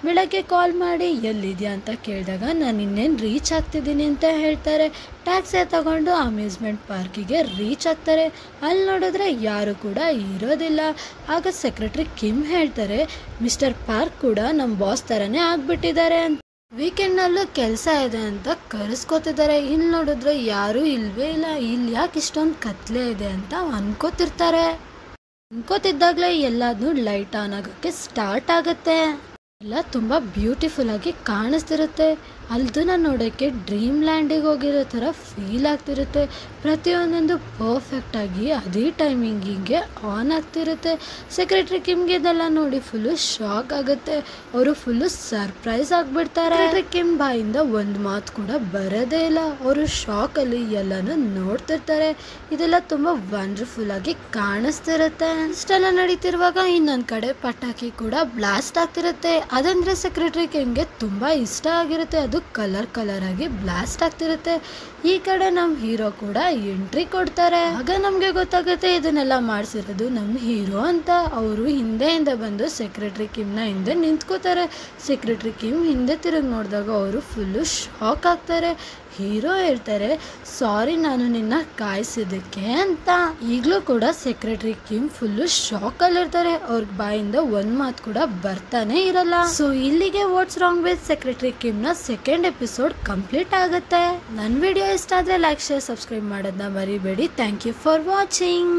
ಬೆಳಗ್ಗೆ ಕಾಲ್ ಮಾಡಿ ಎಲ್ಲಿದೆಯಾ ಅಂತ ಕೇಳಿದಾಗ ನಾನು ಇನ್ನೇನು ರೀಚ್ ಆಗ್ತಿದ್ದೀನಿ ಅಂತ ಹೇಳ್ತಾರೆ. ಟ್ಯಾಕ್ಸಿ ತಗೊಂಡು ಅಮ್ಯೂಸ್ಮೆಂಟ್ ಪಾರ್ಕಿಗೆ ರೀಚ್ ಆಗ್ತಾರೆ. ಅಲ್ಲಿ ನೋಡಿದ್ರೆ ಯಾರು ಕೂಡ ಇರೋದಿಲ್ಲ. ಆಗ ಸೆಕ್ರೆಟರಿ ಕಿಮ್ ಹೇಳ್ತಾರೆ, ಮಿಸ್ಟರ್ ಪಾರ್ಕ್ ಕೂಡ ನಮ್ಮ ಬಾಸ್ ಥರನೇ ಆಗ್ಬಿಟ್ಟಿದ್ದಾರೆ ಅಂತ. ವೀಕೆಂಡ್ನಲ್ಲೂ ಕೆಲಸ ಇದೆ ಅಂತ ಕರೆಸ್ಕೋತಿದ್ದಾರೆ. ಇಲ್ಲಿ ನೋಡಿದ್ರೆ ಯಾರೂ ಇಲ್ವೇ ಇಲ್ಲ. ಇಲ್ಲಿ ಯಾಕೆ ಇಷ್ಟೊಂದು ಕತ್ಲೆ ಇದೆ ಅಂತ ಅನ್ಕೋತಿದ್ದಾಗಲೇ ಎಲ್ಲದನ್ನೂ ಲೈಟ್ ಆನ್ ಆಗೋಕ್ಕೆ ಸ್ಟಾರ್ಟ್ ಆಗುತ್ತೆ. ಎಲ್ಲ ತುಂಬ ಬ್ಯೂಟಿಫುಲ್ ಆಗಿ ಕಾಣಿಸ್ತಿರುತ್ತೆ. ಅದನ್ನ ನೋಡೋಕ್ಕೆ ಡ್ರೀಮ್ ಲ್ಯಾಂಡಿಗೆ ಹೋಗಿರೋ ಥರ ಫೀಲ್ ಆಗ್ತಿರುತ್ತೆ. ಪ್ರತಿಯೊಂದೊಂದು ಪರ್ಫೆಕ್ಟಾಗಿ ಅದೇ ಟೈಮಿಂಗಿಗೆ ಆನ್ ಆಗ್ತಿರುತ್ತೆ. ಸೆಕ್ರೆಟರಿ ಕಿಮ್ಗೆ ಇದೆಲ್ಲ ನೋಡಿ ಫುಲ್ಲು ಶಾಕ್ ಆಗುತ್ತೆ. ಅವರು ಫುಲ್ಲು ಸರ್ಪ್ರೈಸ್ ಆಗಿಬಿಡ್ತಾರೆ. ಸೆಕ್ರೆಟರಿ ಕಿಮ್ ಬಾಯಿಂದ ಒಂದು ಮಾತು ಕೂಡ ಬರೋದೇ ಇಲ್ಲ. ಅವರು ಶಾಕಲ್ಲಿ ಎಲ್ಲನೂ ನೋಡ್ತಿರ್ತಾರೆ. ಇದೆಲ್ಲ ತುಂಬ ವಂಡರ್ಫುಲ್ ಆಗಿ ಕಾಣಿಸ್ತಿರುತ್ತೆ. ಇಷ್ಟೆಲ್ಲ ನಡೀತಿರುವಾಗ ಇನ್ನೊಂದು ಕಡೆ ಪಟಾಕಿ ಕೂಡ ಬ್ಲಾಸ್ಟ್ ಆಗ್ತಿರುತ್ತೆ. ಅದಂದ್ರೆ ಸೆಕ್ರೆಟರಿ ಕಿಮ್ಗೆ ತುಂಬಾ ಇಷ್ಟ ಆಗಿರುತ್ತೆ. ಅದು ಕಲರ್ ಆಗಿ ಬ್ಲಾಸ್ಟ್ ಆಗ್ತಿರುತ್ತೆ. ಈ ಕಡೆ ನಮ್ ಹೀರೋ ಕೂಡ ಎಂಟ್ರಿ ಕೊಡ್ತಾರೆ. ಆಗ ನಮ್ಗೆ ಗೊತ್ತಾಗುತ್ತೆ ಇದನ್ನೆಲ್ಲ ಮಾಡ್ಸಿರೋದು ನಮ್ ಹೀರೋ ಅಂತ. ಅವರು ಹಿಂದೆಯಿಂದ ಬಂದು ಸೆಕ್ರೆಟರಿ ಕಿಮ್ನ ಹಿಂದೆ ನಿಂತ್ಕೋತಾರೆ. ಸೆಕ್ರೆಟರಿ ಕಿಮ್ ಹಿಂದೆ ತಿರುಗಿ ನೋಡಿದಾಗ ಅವರು ಫುಲ್ಲು ಶಾಕ್ ಆಗ್ತಾರೆ. ಹೀರೋ ಹೇಳ್ತಾರೆ, ಸಾರಿ ನಾನು ನಿನ್ನ ಕಾಯಿಸಿದಕ್ಕೆ ಅಂತ. ಈಗಲೂ ಕೂಡ ಸೆಕ್ರೆಟರಿ ಕಿಮ್ ಫುಲ್ಲು ಶಾಕ್ ಅಲ್ಲಿರ್ತಾರೆ. ಅವ್ರ ಬಾಯಿಂದ ಒಂದ್ ಮಾತು ಕೂಡ ಬರ್ತಾನೆ ಇರಲ್ಲ. ಸೊ ಇಲ್ಲಿಗೆ what's wrong with secretary Kim ನ ಸೆಕೆಂಡ್ ಎಪಿಸೋಡ್ ಕಂಪ್ಲೀಟ್ ಆಗುತ್ತೆ. ನನ್ನ ವಿಡಿಯೋ ಇಷ್ಟ ಆದ್ರೆ ಲೈಕ್ ಶೇರ್ ಸಬ್ಸ್ಕ್ರೈಬ್ ಮಾಡೋದನ್ನ ಮರಿಬೇಡಿ. Thank you for watching.